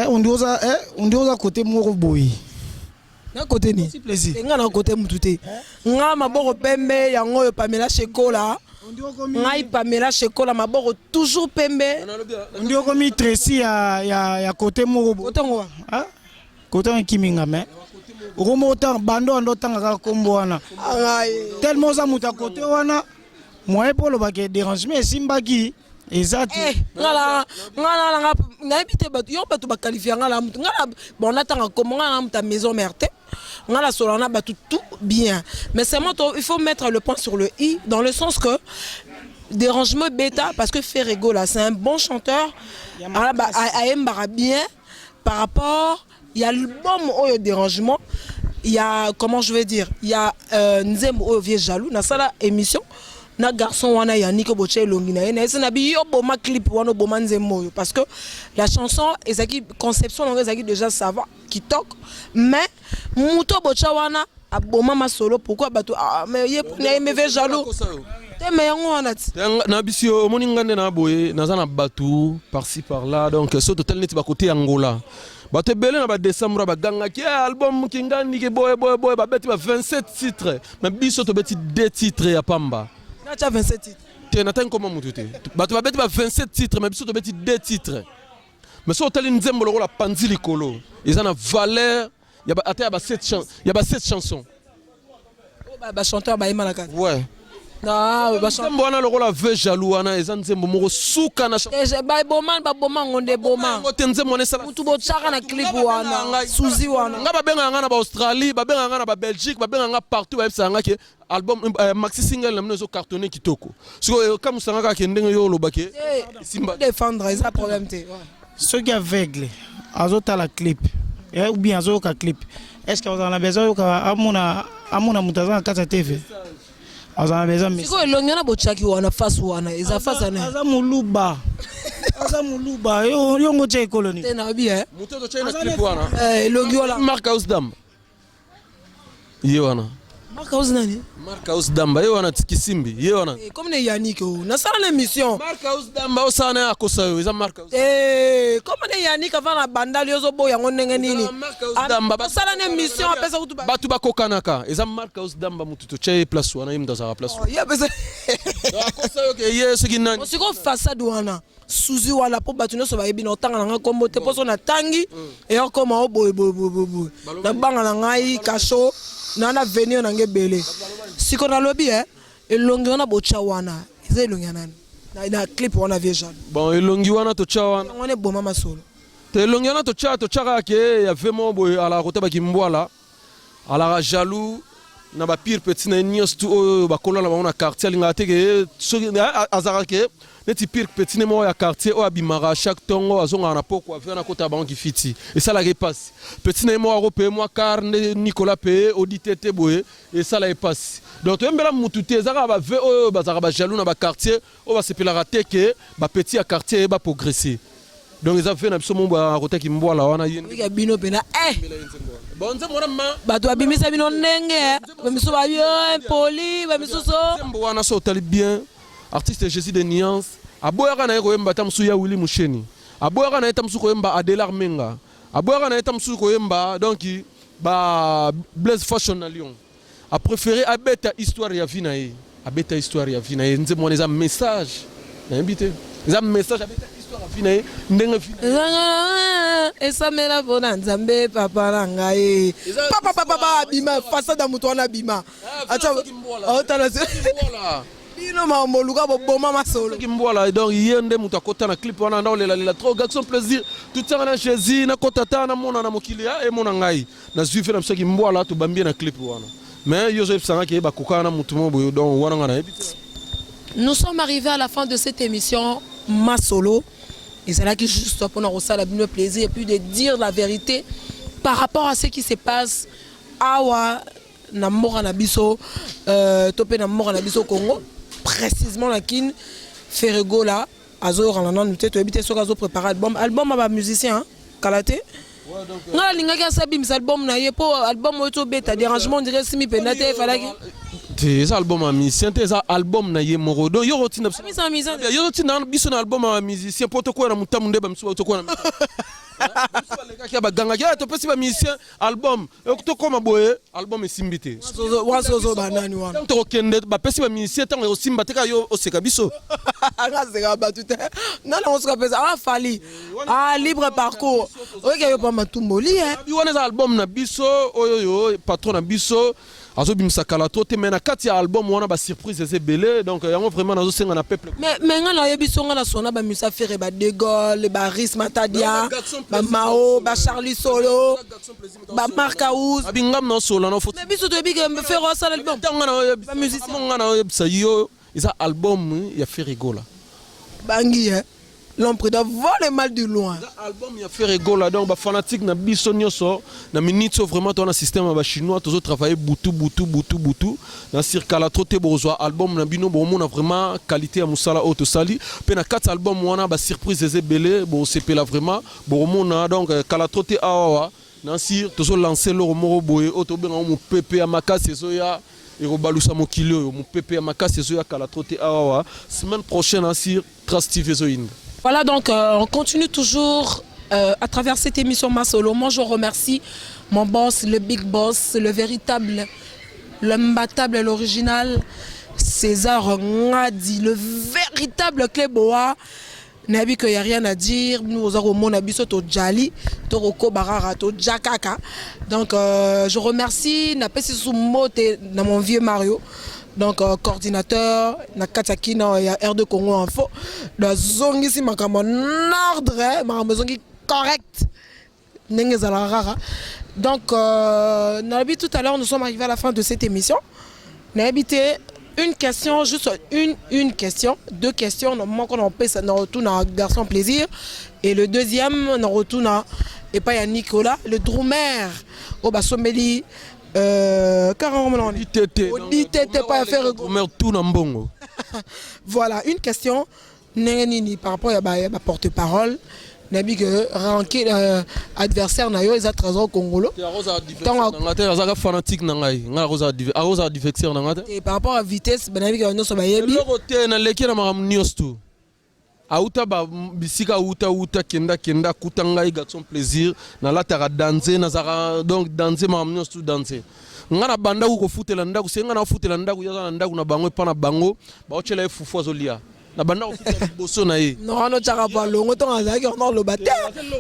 Speaker 10: on doza côté mo boyi
Speaker 1: na côté ni plaisir nga na côté mututé nga maboko pembe yango yo Pamela Shekola ngai Pamela Shekola maboko toujours pembe
Speaker 10: ndio komi Tracy ya côté moko
Speaker 1: côté ngwa
Speaker 10: ah côté kiminga mais okomo ta bando ando tanga kombo wana tellement za muta côté wana moi polo ba ke dérangement simbaki exact
Speaker 1: ngala nga habité ba yo ba to ba qualifier ngala mutu ngala bon atanga comme ngala muta maison mère ngala solana ba tout bien mais seulement il faut mettre le point sur le i dans le sens que dérangement bêta parce que Ferrego là c'est un bon chanteur a bien par rapport il y a l'album au dérangement il y a comment je vais dire il y a Nzem au vieux jaloux na sala émission na garçon wana Yannick Boche Longina na ese na bi yo boma clip wana boma Nzemo parce que la chanson ezaki conception donc ezaki déjà ça va qui toque mais muto Boche wana aboma ma solo pourquoi bato mais ye na MV jaloux te mais yango wana ti
Speaker 9: na bisio moni ngande na boye naza na batu par-ci par-là donc so total net ba côté Angola bato belé na ba décembre ba ganga ki album kingani ke boy ba beti ba 27 titres mais biso to beti 2 titres ya pamba
Speaker 1: na cha 27 titres
Speaker 9: te n'atteint comment mututé bato ba beti ba 27 titres mais biso to beti 2 titres mais so total Nzembo la panzi likolo ils en a valeur il y a 7 chansons
Speaker 1: ba chanteur ba imalaka
Speaker 9: ouais
Speaker 1: Non,
Speaker 9: nzembo wana lokola ve jaloux wana eza nzembo moko suka na
Speaker 1: baboma ngonde boma
Speaker 9: ngo te nzembo wana esala
Speaker 1: mutu botyaka na clip wana suzi wana
Speaker 9: nga babengaka nga na baaustralie babengaka nga na babelgique babengaka nga partout bayebisaka nga ke album maxi single na mino ezocartonne kitoko sikoyo okamusanga kaka ndenge yo olobake
Speaker 1: défendre eza problème te
Speaker 10: soki aveugle azotala clip ou bien azoyoka clip est ce que ozala na besoin oyoka amona moto aza na kati ya tv azala na besoin
Speaker 1: sikoyo elongi wana botyaki wana face wana eza face ane
Speaker 10: aza moluba aza moluba yongo tya ekoloni
Speaker 1: te nabi
Speaker 9: moto totyai na clip wana
Speaker 1: elongi wana
Speaker 9: mark house damba ye wana
Speaker 1: Mark House nani?
Speaker 9: Mark House Damba, ye wana Kisimbi, ye wana.
Speaker 1: Comme ne Yannick nasala na émission.
Speaker 9: Mark House Damba osana akosa yo, eza Mark House.
Speaker 1: Comme ne Yannick avant na bandali yozo boya ngonenge nini?
Speaker 9: Mark House Damba
Speaker 1: basala na émission apesa kutu
Speaker 9: batu bakokanaka, eza Mark House Damba mutu to tche place wana yimda za place.
Speaker 1: Ya pesa.
Speaker 9: Akosa yo ke ye soki nani?
Speaker 1: Osiko façade wana. Suzi wana po batu nyonso bayebi na otanga na nga kombo te poso na tangi e okoma oboy boy. Na banga na ngai kasho na venir na ngebele. Siko na lobi elongi wana bocha wana. Eza elongi nani? Na clip wana vieja.
Speaker 9: Bon elongi wana to cha wana.
Speaker 1: Ngone boma masolo.
Speaker 9: Te elongi wana to cha ke ya vraiment boy ala kotaba kimbwala. Ala jaloux na ba pire petit na nyos tu ba kola na quartier linga te ke soki azara ke neti pire petit ne mo ya quartier o abimara chaque tongo azonga na poko avena kota bango ki fiti et ça la repasse petit ne mo européen mo car Nicolas P auditete boye et ça la repasse donc mbela mututé zaka ba ve o bazaka ba jaloux na ba quartier o ba sepela raté ke ba petit à quartier ba progresser donc ils ont fait na biso mo ba kota ki mbwala wana yeni
Speaker 1: ya bino pena
Speaker 9: bonze mwana ma
Speaker 1: bato abimisa bino ndenge bamiso ba bien poli bamiso so
Speaker 9: mbo wana so tali bien artiste Jésus de Nuance aboyaka na koyemba tamsu ya Willy Musheni aboyaka na tamsu koyemba Adelar Menga aboyaka na tamsu koyemba donc ba Blaise Fashion na Lyon a préféré abeta histoire ya vie na ye abeta histoire ya vie na ye nze mwana eza message na invité eza message abeta histoire ya vie na ye ndenge
Speaker 1: esa mela bona nzambe papa na ngai papa bima façade ya mutu wana bima acha otala bino mambo luka boboma masolo
Speaker 9: kimbwala donc yende mutu akota na clip wana ndao lela trop garçon plaisir tout ça na Jésus na kota ta na mona na mokili e mona ngai na suivi na msaki mbwala to bambie na clip wana mais Joseph sanga ke ba kokana mutu mo boyo donc wana ngana ebite.
Speaker 1: Nous sommes arrivés à la fin de cette émission Masolo. Et c'est là que juste pour nous ça le plaisir et puis de dire la vérité par rapport à ce qui se passe awa na mora na biso topé na mora na biso Congo précisément la kin Ferrego là azo ralana nous te habiter sur azo préparer album à musicien Kalaté nga linga ka sabi mis album na yepo album oto beta dérangement dirait simi penate falaki
Speaker 9: te ça album à musicien te ça album na ye moro donc yo rotina yo rotina biso na album à musicien poto ko na mutamu ndeba msuba to ko na kia baganga kia to pesi ba musicien album to koma boye album esimbite
Speaker 1: wasozo banani wana
Speaker 9: to kende ba pesi ba musicien tango osimba te ka yo oseka biso
Speaker 1: nga seka batute non on se pesa fali libre parcours oke yo pa matumboli
Speaker 9: bi wana album na biso oyo patron na biso azo bimisa kala to te mena kati ya album wana ba surprise eze belé donc yango vraiment nazo senga na peuple
Speaker 1: mais nga na yebiso nga na sona ba musa faire ba De Gaulle ba Ris Matadia ba Mao ba Charlie Solo ba Mark House
Speaker 9: abingam na solo na
Speaker 1: mais biso to yebi ke faire ça l'album
Speaker 9: ba musicien nga na yebisa yo isa album ya Ferrego la
Speaker 1: bangi l'homme doit voir le mal du loin.
Speaker 9: L'album il a fait rigoler donc ba fanatique na biso nyoso na minute vraiment ton système ba chinois tous travailler butu na circala troté bozwa album na bino bon on a vraiment qualité à musala auto sali pe na 4 albums wana ba surprise eze belé bon c'est là vraiment bon on donc kala troté awa na sir tous lancer le moro boye auto benga mo pepe ya makasi zoya et robalusa mokili mo pepe ya makasi zoya kala troté awa semaine prochaine na sir Trastive zoine.
Speaker 1: Voilà, donc on continue toujours à travers cette émission Masolo. Moi, je remercie mon boss, le big boss, le véritable, l'imbattable, l'original, César Ngadi, le véritable Cléboa. Nabi qu'il n'y a rien à dire. Nous avons mon abisso to Jali, Toroko Barara, to Jakaka. Donc je remercie Napesi Soumote dans mon vieux Mario. donc coordinateur na kataki na ya R2 Congo Info da zongi si makamo ordre makamo zongi correct ndenge zala rara. Donc tout à l'heure nous sommes arrivés à la fin de cette émission. Na habité une question, juste une question, deux questions, normalement qu'on retourne à Garçon Plaisir. Et le deuxième, on retourne à Nicolas, le drummer, au Bassomeli, voilà, une question, par rapport à ma porte-parole. Nabi que ranké adversaire na yo ils a trésor congolais
Speaker 9: fanatique nangai nga diffection nangata
Speaker 1: et par rapport à vitesse benabi que no so bayebi
Speaker 9: le na leki na maram nyostu auta ba bisika uta kenda kutanga Garçon Plaisir na la tara danser na zara donc danser maram nyostu danser nga na banda ko futela ndaku senga na futela ndaku yaza na ndaku na bango pa na bango ba ochela fufu azolia na banda ofika boso na ye
Speaker 1: non no chaka pa longo to azaki on lo bate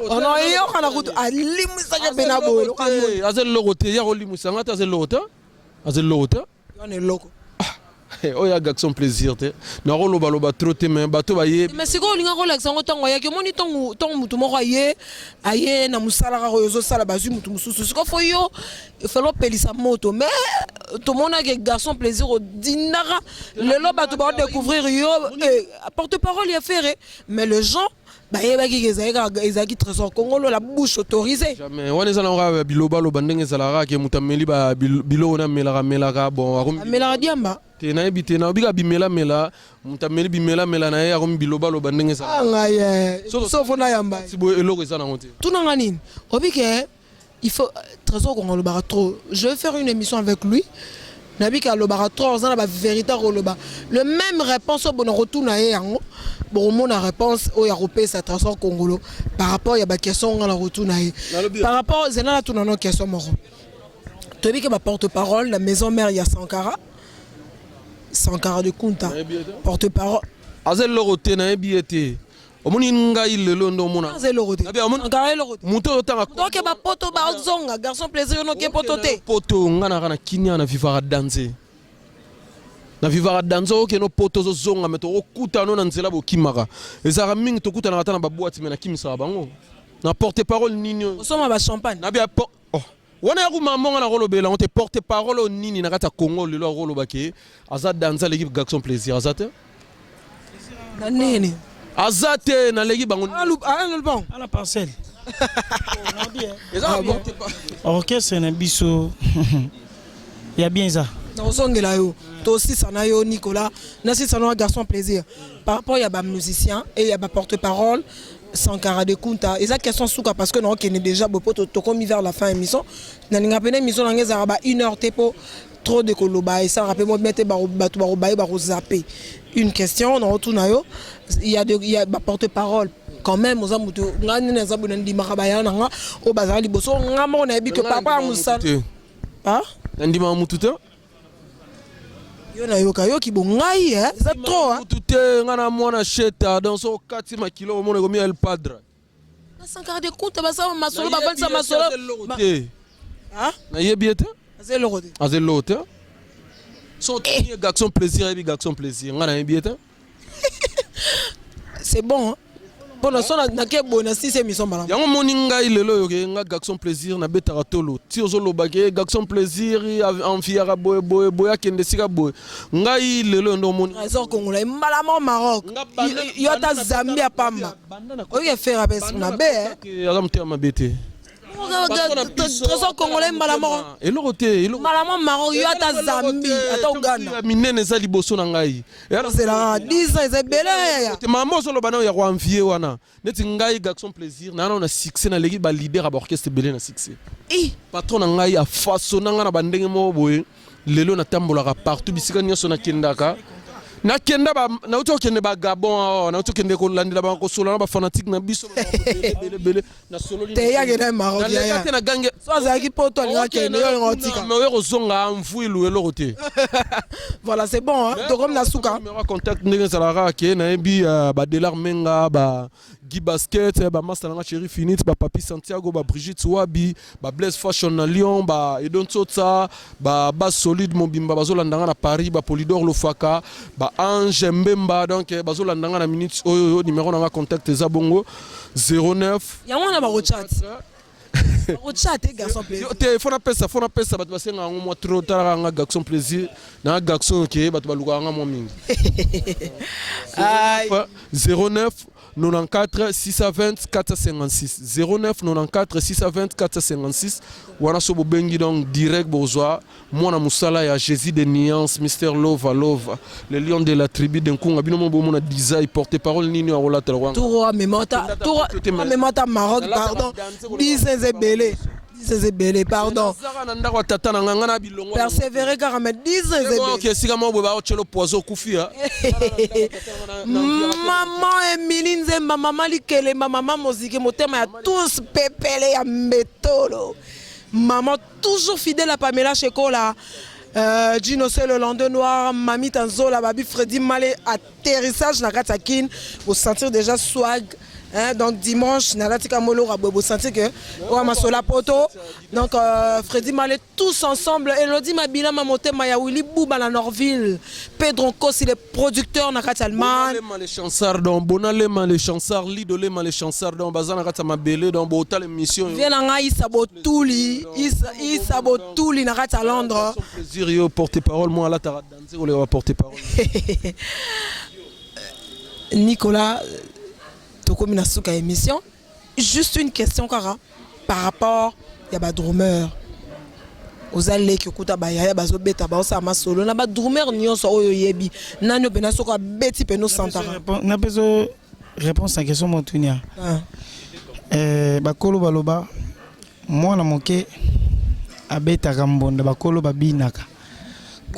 Speaker 1: on yo kana kutu alimisa ke bena bolo
Speaker 9: kan azel logote ya olimisa ngata azel logota
Speaker 1: on est loko
Speaker 9: oya Garçon Plaisir te na ko loba trop te mais bato ba ye
Speaker 1: mais siko linga ko laksa ngotongo ya ke moni tongo mutu moko aye na musala ka yozo sala bazu mutu mususu siko fo yo felo pelisa moto mais tout le monde a Garçon Plaisir au dinara le bato ba découvrir yo porte-parole ya faire mais les gens bah ezaki trésor congolais la bouche autorisée
Speaker 9: jamais on est allé biloba lo bandenge zalara ke mutameli ba bilo na melaka bon
Speaker 1: melaka diamba
Speaker 9: na ebite na obiga bimela mutameli bimela na ye akomi biloba lo bandenge zalara
Speaker 1: ngaye so fona yamba
Speaker 9: sibo eloko ezana ngote
Speaker 1: tunanga nini obike il faut trésor congolais ba trop je vais faire une émission avec lui nabika lo ba trop on a ba vérité le même réponse au bon retour na ye yango bon mon réponse au européen ça trésor congolais par rapport ya ba question on la retour na ye par rapport zena tout na no question moko tobike ba porte-parole la maison mère ya Sankara de Kunta porte-parole
Speaker 9: azel lorote na ebiete omoni ngai lelo ndo mona
Speaker 1: azel lorote Sankara lorote
Speaker 9: muto tanga
Speaker 1: donc ba poto ba zonga Garçon Plaisir no ke poto te
Speaker 9: poto ngana kana kinya na vivara danser na vivara danser ke no poto zo zonga meto okuta no na nzela bokimaka ezara mingi tokuta na na baboati mena kimisa bango na porte-parole nini
Speaker 1: osoma ba champagne
Speaker 9: na bia wana ya kumamonga na kolobela on te porte-parole au nini na kata Congo lelo koloba ke aza danser l'équipe Garçon Plaisir azate
Speaker 1: na nini
Speaker 9: azate na l'équipe bango
Speaker 1: bon
Speaker 10: à la parcelle orchestre na biso ya bien ça
Speaker 1: na osongela yo to sisa na yo Nicolas na sisa na Garçon Plaisir par rapport ya ba musicien et ya ba porte-parole Sankara de Kunta et ça question souka parce que non qui est déjà beau to comme vers la fin émission na ninga pena émission na ngeza ba 1 heure tepo trop de koloba et ça rappelle moi mettre ba zapper une question on retourne na yo il y a ba porte-parole quand même aux amuto ngani na zabu na ndima ba yana nga o bazali boso ngamo na bi que papa musala ah
Speaker 9: ndima mututa
Speaker 1: yo na yoka yo ki bongai c'est trop hein
Speaker 9: tout ngana mwana cheta dans son 4 makilo mon comme el padre
Speaker 1: na Sankara de Kunta ba sa masolo ba vansa masolo
Speaker 9: ah na yebiete azel lote son Garçon Plaisir et Garçon Plaisir ngana yebiete
Speaker 1: c'est bon hein bon son na ke bona si c'est mission bala
Speaker 9: yango moninga ilelo yo ke nga Garçon Plaisir na betara tolo ti ozoloba ke Garçon Plaisir en fiara boya kende sika boy ngai lelo ndo moni
Speaker 1: trésor congolais malamo Maroc yo ta Zambia pamba oye faire pes na be
Speaker 9: akamtia mabete
Speaker 1: trésor congolais malamo
Speaker 9: eloko te
Speaker 1: malamo Maroc yo ta Zambie ata Uganda
Speaker 9: minene za liboso na ngai
Speaker 1: c'est la 10 ans c'est belé
Speaker 9: te mamo solo bana ya ko envier wana neti ngai Garçon Plaisir na succès na l'équipe ba leader ba orchestre belé na succès patron na ngai a façon na bandenge mo boye lelo na tambolaka partout bisika nyoso na kendaka na kenda ba na uto kende ba Gabon na uto kende ko landila ba ko solo na ba fanatique na biso bele na solo
Speaker 1: te ya gena Maroc ya
Speaker 9: na gange
Speaker 1: so za ki poto nga kende yo ngotika
Speaker 9: mais yo zonga mfuilu elo côté
Speaker 1: voilà c'est bon hein to comme na suka
Speaker 9: numéro contact ndenge salara ke na ebi ba Delar Menga ba Guy Basket, Master Nanga Chéri Finit, Papi Santiago, Brigitte Wabi, Blaise Fashion na Lyon, Edon Tsotsa, Bas Solide Mobimba, Bazolandanga na Paris, Polydor Lofaka, Ange Mbemba, donc Bazolandanga na minute, numéro na contact Zabongo 09.
Speaker 1: Y'a un chat. Chat, garçon plaisir.
Speaker 9: Faut na pesa, bat basenga ngo moi trop tard nga garçon plaisir, na garçon qui bat baluka nga mo mingi. 09 94 620 456 09 94 620 456 wana so bobengi donc direct bozoa mwana musala ya Jésus de Nuance Mister Love le lion de la tribu d'Nkunga bino mo bomona design porte-parole nini wa rola telwa
Speaker 1: Touro memota Maroc pardon Disenzebele pardon persévérer car mais Disenzebele
Speaker 9: OK sika mo boba ochelo poison kufia
Speaker 1: maman Emilie Nzemba maman Likele maman Mozike motema ya tous pepele ya metolo maman toujours fidèle à Pamela Chekola Gino c'est le Landais noir Mami Tanzola Babi Freddy Malé atterrissage na Katakin vous sentir déjà swag. Donc dimanche, Nalatika Molo Rabobo sentir que Masola Poto. Donc Freddy Malé tous ensemble. Elodie Mabila Mamote Maya Willy Bouba la Norville. Pedro Kossi les producteurs Nakat Alman.
Speaker 9: Les chansards donc Bonalema les chansards l'idolema les chansards donc Bazana Kata Mabele donc Bota l'émission.
Speaker 1: Viens Isabo Touli Nakat à Londres.
Speaker 9: Plaisir yo porte-parole moi là t'as dansé ou les porte-parole.
Speaker 1: Nicolas Tokomi na suka émission. Juste une question Kara par rapport ya ba drummer. Ozale ki okuta ba yaya bazo beta ba osama solo na ba drummer nyonso oyo yebi. Nano pena soka beti peno santara.
Speaker 10: Na bezo réponse à question motunia. Ba kolo baloba mwana moke abeta kambonda ba kolo babinaka.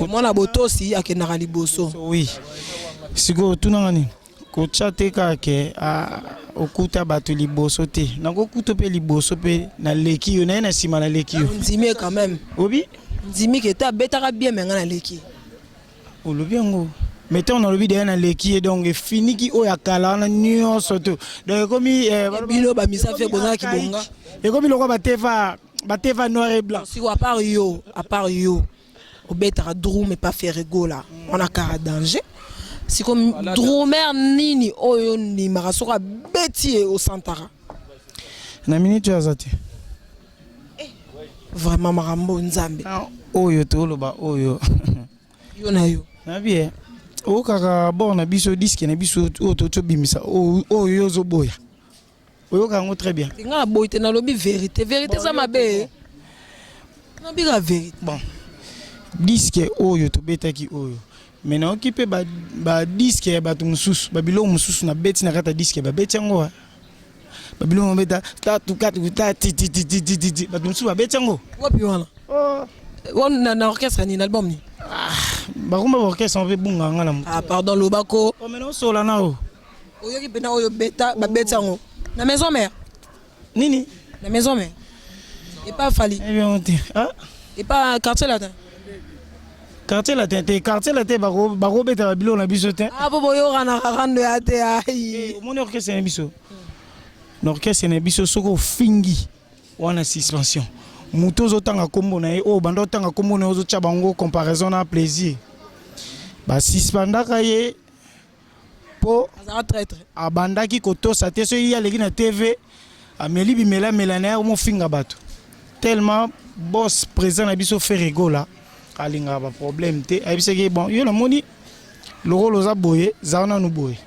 Speaker 1: Mwana botosi akenaka liboso.
Speaker 10: Oui. Sigo tunangani. Kochate kake okuta batu liboso te nako kuto pe liboso pe na leki yo na sima na leki yo
Speaker 1: nzimi quand même
Speaker 10: obi
Speaker 1: nzimi ke ta betaka bien menga na leki
Speaker 10: olobi ngo mettons na lobi de na leki donc finiki o ya kala na nyonso to donc komi
Speaker 1: bilo ba misa fe bonga ki bonga
Speaker 10: et comme loko bateva noir et blanc
Speaker 1: si à part yo obetaka drum mais pas faire rigola on a cara danger. Si comme drummer nini oyo ni marasoka beti au Santara.
Speaker 10: Na minute ya zati.
Speaker 1: Vraiment marambo nzambe.
Speaker 10: Oyo to loba oyo.
Speaker 1: Yo na yo.
Speaker 10: Na bien. O kaka bon na biso disque na biso to bimisa oyo zo boya. Oyo ka ngo très bien.
Speaker 1: Nga boyite na lobi vérité ça mabe. Na biga vérité.
Speaker 10: Bon. Disque oyo to betaki oyo. Maintenant occupé ba disque ba tumususu ba bilo mususu na beti na kata disque ba beti ngo ba bilo mbeta ta tu katu ta ti ba tumususu ba beti ngo
Speaker 1: wapi wana na orchestre ni album ni
Speaker 10: ba kumba orchestre on veut bunga ngala
Speaker 1: pardon lobako
Speaker 10: maintenant sola na o
Speaker 1: oyoki pena oyo beta ba beti ngo na maison mère
Speaker 10: nini
Speaker 1: na maison mère et pas Fali et pas quartier latin.
Speaker 10: Quartier latin baro beta bilo na biso te
Speaker 1: bobo yo kana rando ya te ai
Speaker 10: mon orchestre na biso l'orchestre na biso soko fingi wana suspension muto zo tanga kombo na e bando tanga kombo na zo chabango comparaison na plaisir ba suspendaka ye po
Speaker 1: traître
Speaker 10: abandaki kotosa te so ya leki na TV ameli bimela melana mo finga bato tellement boss présent na biso fait rigola alinga ba problème te ayibiseke bon yo na moni loko za boye zaona no boye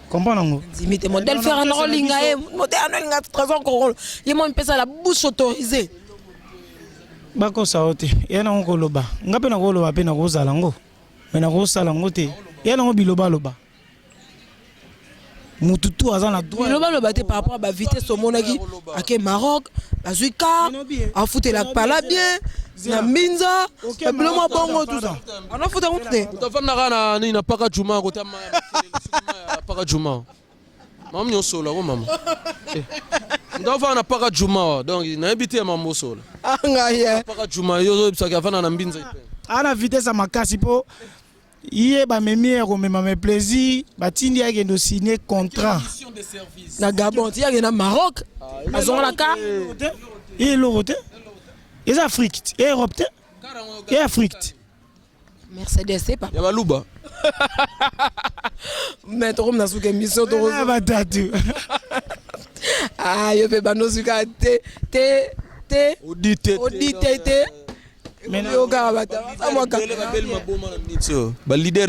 Speaker 10: comprendre ngo
Speaker 1: limite modèle faire na linga e modèle linga trésor ko ye mo mpesa la bouche autorisée
Speaker 10: bako saote yana ngo loba ngape na ko loba pe na ko zala ngo mais na ko sala ngo te yana ngo biloba loba mututu azana droit
Speaker 1: biloba te par rapport à ba vitesse au monaki ake Maroc bazuika a foutre la pala bien na minza biloma bongo tout ça on a foutu monter
Speaker 9: utafanya kana nini na paka juma ko tama paka juma mam nyoso la mama ndava na paka juma donc na habité mambo sola
Speaker 1: ngaya
Speaker 9: paka juma yo bisaka fana na mbinza ipe
Speaker 10: ana vitesse makasi po iye ba memi ko mema me plaisir batindi yake ndo signer contrat
Speaker 1: Na Gabon, il y a Maroc. Ils ont la carte.
Speaker 10: Et l'Europe. Et l'Afrique. Et l'Europe. Et l'Afrique.
Speaker 1: Mercedes, c'est pas.
Speaker 9: Il y a Malouba.
Speaker 1: Mais tu as une émission. Ah, je vais pas nous dire
Speaker 9: Audité. Leader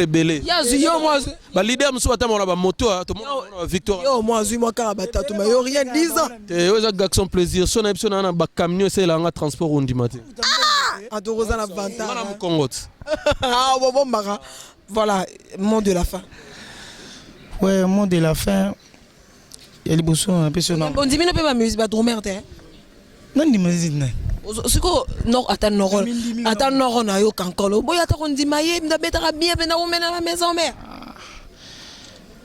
Speaker 9: rebelle. Leader moto victoire.
Speaker 1: Yo moi moi karabata tu m'as rien disant.
Speaker 9: Garçon plaisir son option na ba camion c'est la transport on dit matin.
Speaker 1: En tout cas na vanta.
Speaker 9: Madame Congo.
Speaker 1: Ah bon mara. Voilà, mot de la fin.
Speaker 10: Ouais, mot de la fin. Il y a les bossons un peu sur.
Speaker 1: Bon dis-moi pas ma musique ba dormir t'es.
Speaker 10: Non dis musique.
Speaker 1: Siko non attends non na yo kankolo boya ta kondi maye mda betara bien pena o mena la maison mère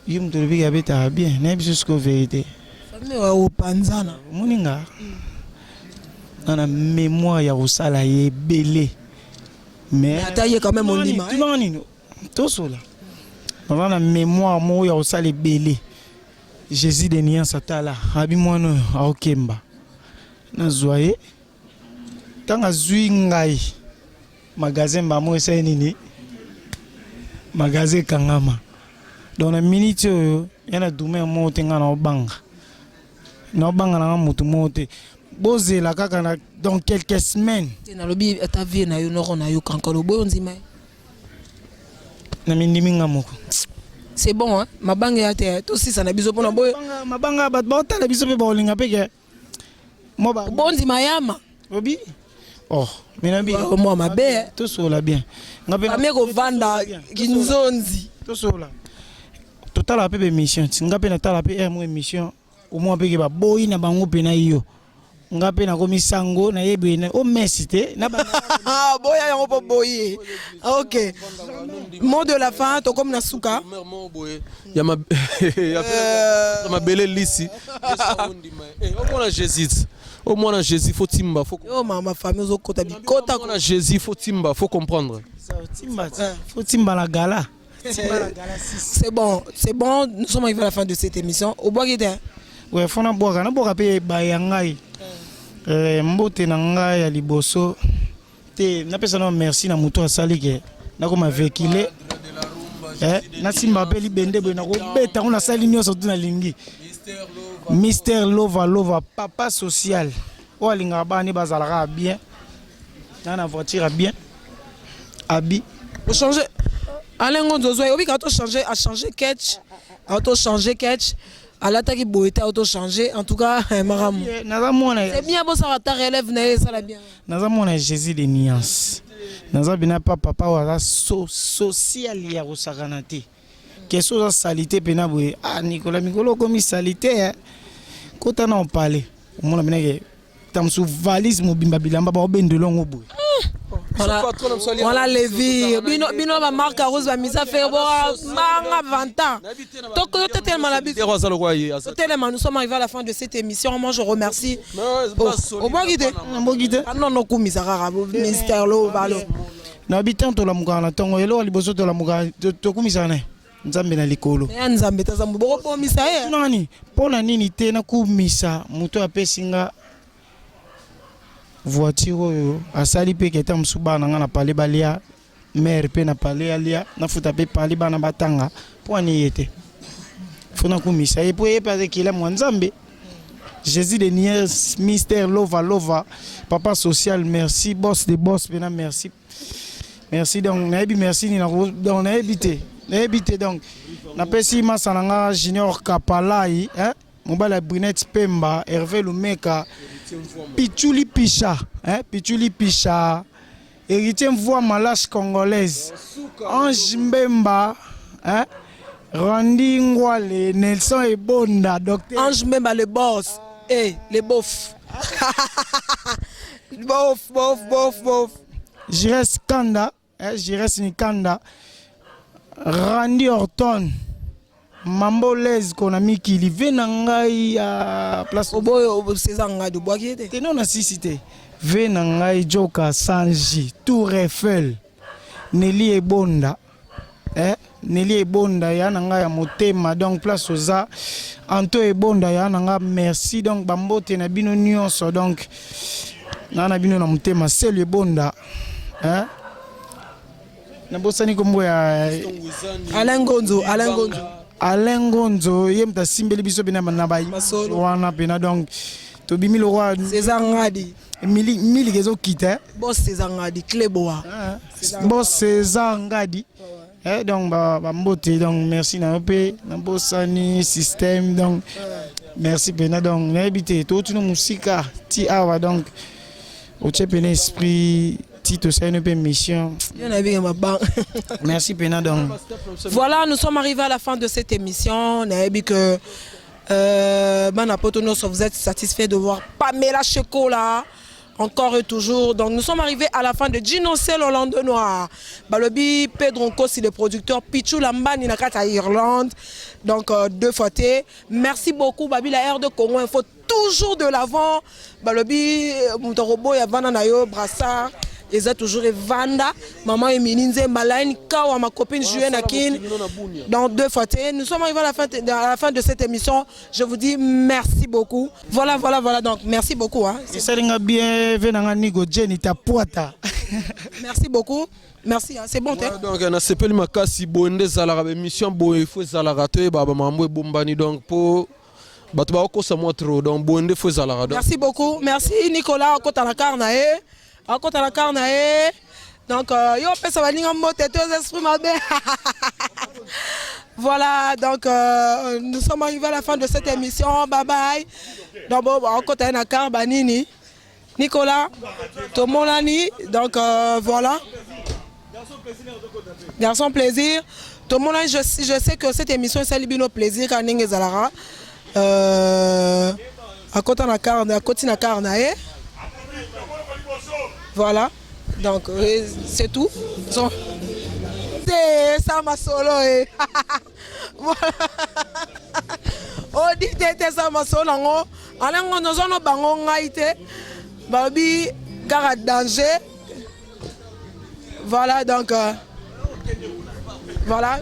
Speaker 10: yum to bi abeta bien na biso sko vérité
Speaker 1: famille wa o panzana
Speaker 10: moninga na mémoire ya osala ye belé mais
Speaker 1: ataye quand même on dit
Speaker 10: tu vas nino to sola na mémoire mo ya osala belé Jésus de Nian satala abi mwana aokemba na zoye tanga zui ngai magasin ba mo esa nini magasin kangama dans la minute yana dume mo tenga na obanga na mutu mote boze la kaka na dans quelques semaines
Speaker 1: na lobi ta vie na yo no na yo kankolo boyo nzima
Speaker 10: na mindimi ngamoko
Speaker 1: c'est bon hein mabanga ya te to si sana biso pona boyo
Speaker 10: mabanga bat bota la biso pe bolinga peke mo ba
Speaker 1: bondi mayama
Speaker 10: obi. Oh, mais
Speaker 1: moi ma belle,
Speaker 10: tout cela bien.
Speaker 1: Ameko vanda kinzonzi.
Speaker 10: Tout cela. Total la pe émission. Ngape na tala pe mo émission. Au moins pe ba boyi na bango pe na yo. Ngape na komi sango na yebe na o mesite na ba.
Speaker 1: Ah boya yango po boyi. OK. Mot de la fin to comme na suka.
Speaker 9: Ya ma belle lisi. On a Jésus. Au moins en Jésus faut timba faut.
Speaker 1: Oh ma famille zo kota bi kota
Speaker 9: en Jésus faut timba faut comprendre.
Speaker 10: Faut timba la gala.
Speaker 1: C'est bon, nous sommes arrivés à la fin de cette émission. Au bois guide.
Speaker 10: Ouais, faut na boka pe ba yangai. Mbote na ngai ya liboso. Te na pesa no merci na muto asali ke. Na ko ma vekile. Na simba pe libende bo na ko beta on asali nyoso tuna lingi. Mister Lova, papa social. O alinga bani bazalaka bien. Na voiture bien. Abi.
Speaker 1: Pour changer. Alain Gondozo, obi ka to changer a changer catch. A to changer catch. À l'attaque boité auto changer en tout cas maram. C'est bien bon ça ta relève na ça la bien.
Speaker 10: Naza mona Jésus de nuance. Naza bina papa wa social ya rosakanate. Qu'est-ce que salité pena boye ah Nicolas Mikolo comme salité kota na on parler mona beneke tamsu valise mo bimba bilamba ba obendelongo boye
Speaker 1: voilà les vies bino ba marque rose ba misa faire boire manga 20 ans donc tellement la bise tellement nous sommes arrivés à la fin de cette émission. Moi je remercie au bon guide non non kumisa rara Mister Lo balo
Speaker 10: na habitant to la mugana tongo elo liboso to la mugana to kumisa ne nzambe na likolo
Speaker 1: nzambe tazambo boko pomisa
Speaker 10: nani pona nini te na kumisa muto apesinga voiture oyo asali pe keta msuba na ngana pale balia mère pe na pale alia na futa pe pale bana batanga poni yete fona kumisa e po e pa kila mwanzambe Jésus de Nies Mister Lova papa social merci boss de boss pena merci donc nabi merci ni na donc na habité donc na pesi masananga Junior Kapalai hein mobala Brunette Pemba Hervé Lumeka Pichuli Picha héritier voix malache congolaise Ange Mbemba hein Randy Ngwale Nelson Ebonda docteur
Speaker 1: Ange Mbemba le boss le bof bof
Speaker 10: Jires Kanda Jires Nikanda Randy Orton Mambo Les Konamiki li venangai à place
Speaker 1: oboyo César de Boakiete
Speaker 10: te non assisté venangai Joka Sanji Tour Eiffel Nelly Ebonda Nelly Ebonda ya nanga ya motema donc place oza Anto Ebonda ya nanga merci donc bambote na bino nyonso donc na bino na motema c'est le Ebonda hein na bosani kombo ya
Speaker 1: Alain Gonzo
Speaker 10: Alain Gonzo yemta simbeli biso bina na bayi wana pena donc to bimi le roi
Speaker 1: César Ngadi
Speaker 10: mili kezo kita
Speaker 1: boss César Ngadi Cléboa
Speaker 10: boss César Ngadi donc ba mbote donc merci na pe na bosani système donc merci pena donc na habité to tuno musika ti awa donc au chepene esprit Tito c'est une mission. Merci Pena donc.
Speaker 1: Voilà, nous sommes arrivés à la fin de cette émission. On a dit que vous êtes satisfait de voir Pamela Cheko là. Encore et toujours. Donc nous sommes arrivés à la fin de Ginocel Hollande Noir. Balobi Pedro Kossi, le producteur, Pichou Lambani Nakata Irlande. Donc deux fois. Merci beaucoup Babi la R de Congo. Il faut toujours de l'avant. Balobi Moutorobo Yavana Nayo Brassard. Ils ont toujours Vanda, maman Emininze, Malaine, Kawa, ma copine Julienne Akin. Dans deux fois. Nous sommes arrivés à la fin de cette émission. Je vous dis merci beaucoup. Voilà. Donc merci beaucoup. Hein. Merci beaucoup. Merci, hein. C'est bon.
Speaker 9: Ouais, donc on a sepeli makasi bonde zala émission bo il faut zala rater baba mambo bombani donc pour bato ba ko sa moi trop donc bonde faut zala.
Speaker 1: Merci beaucoup. Merci Nicolas Kotana Karnae. Akota la carnae donc yo pesa balinga mbote tous esprits mabe. Voilà donc nous sommes arrivés à la fin de cette émission. Bye bye. Donc bon akota na carbanini Nicolas Tomolani donc voilà. Garçon plaisir. Tomolani je sais que cette émission c'est libino plaisir quand ninge zalara akota na carnae akoti na carnae. Voilà, donc c'est tout. C'est ça ma solo. Voilà. Oh, dit ça ma solo. Allons nous en bango ngaite. Babi gara danger. Voilà donc voilà.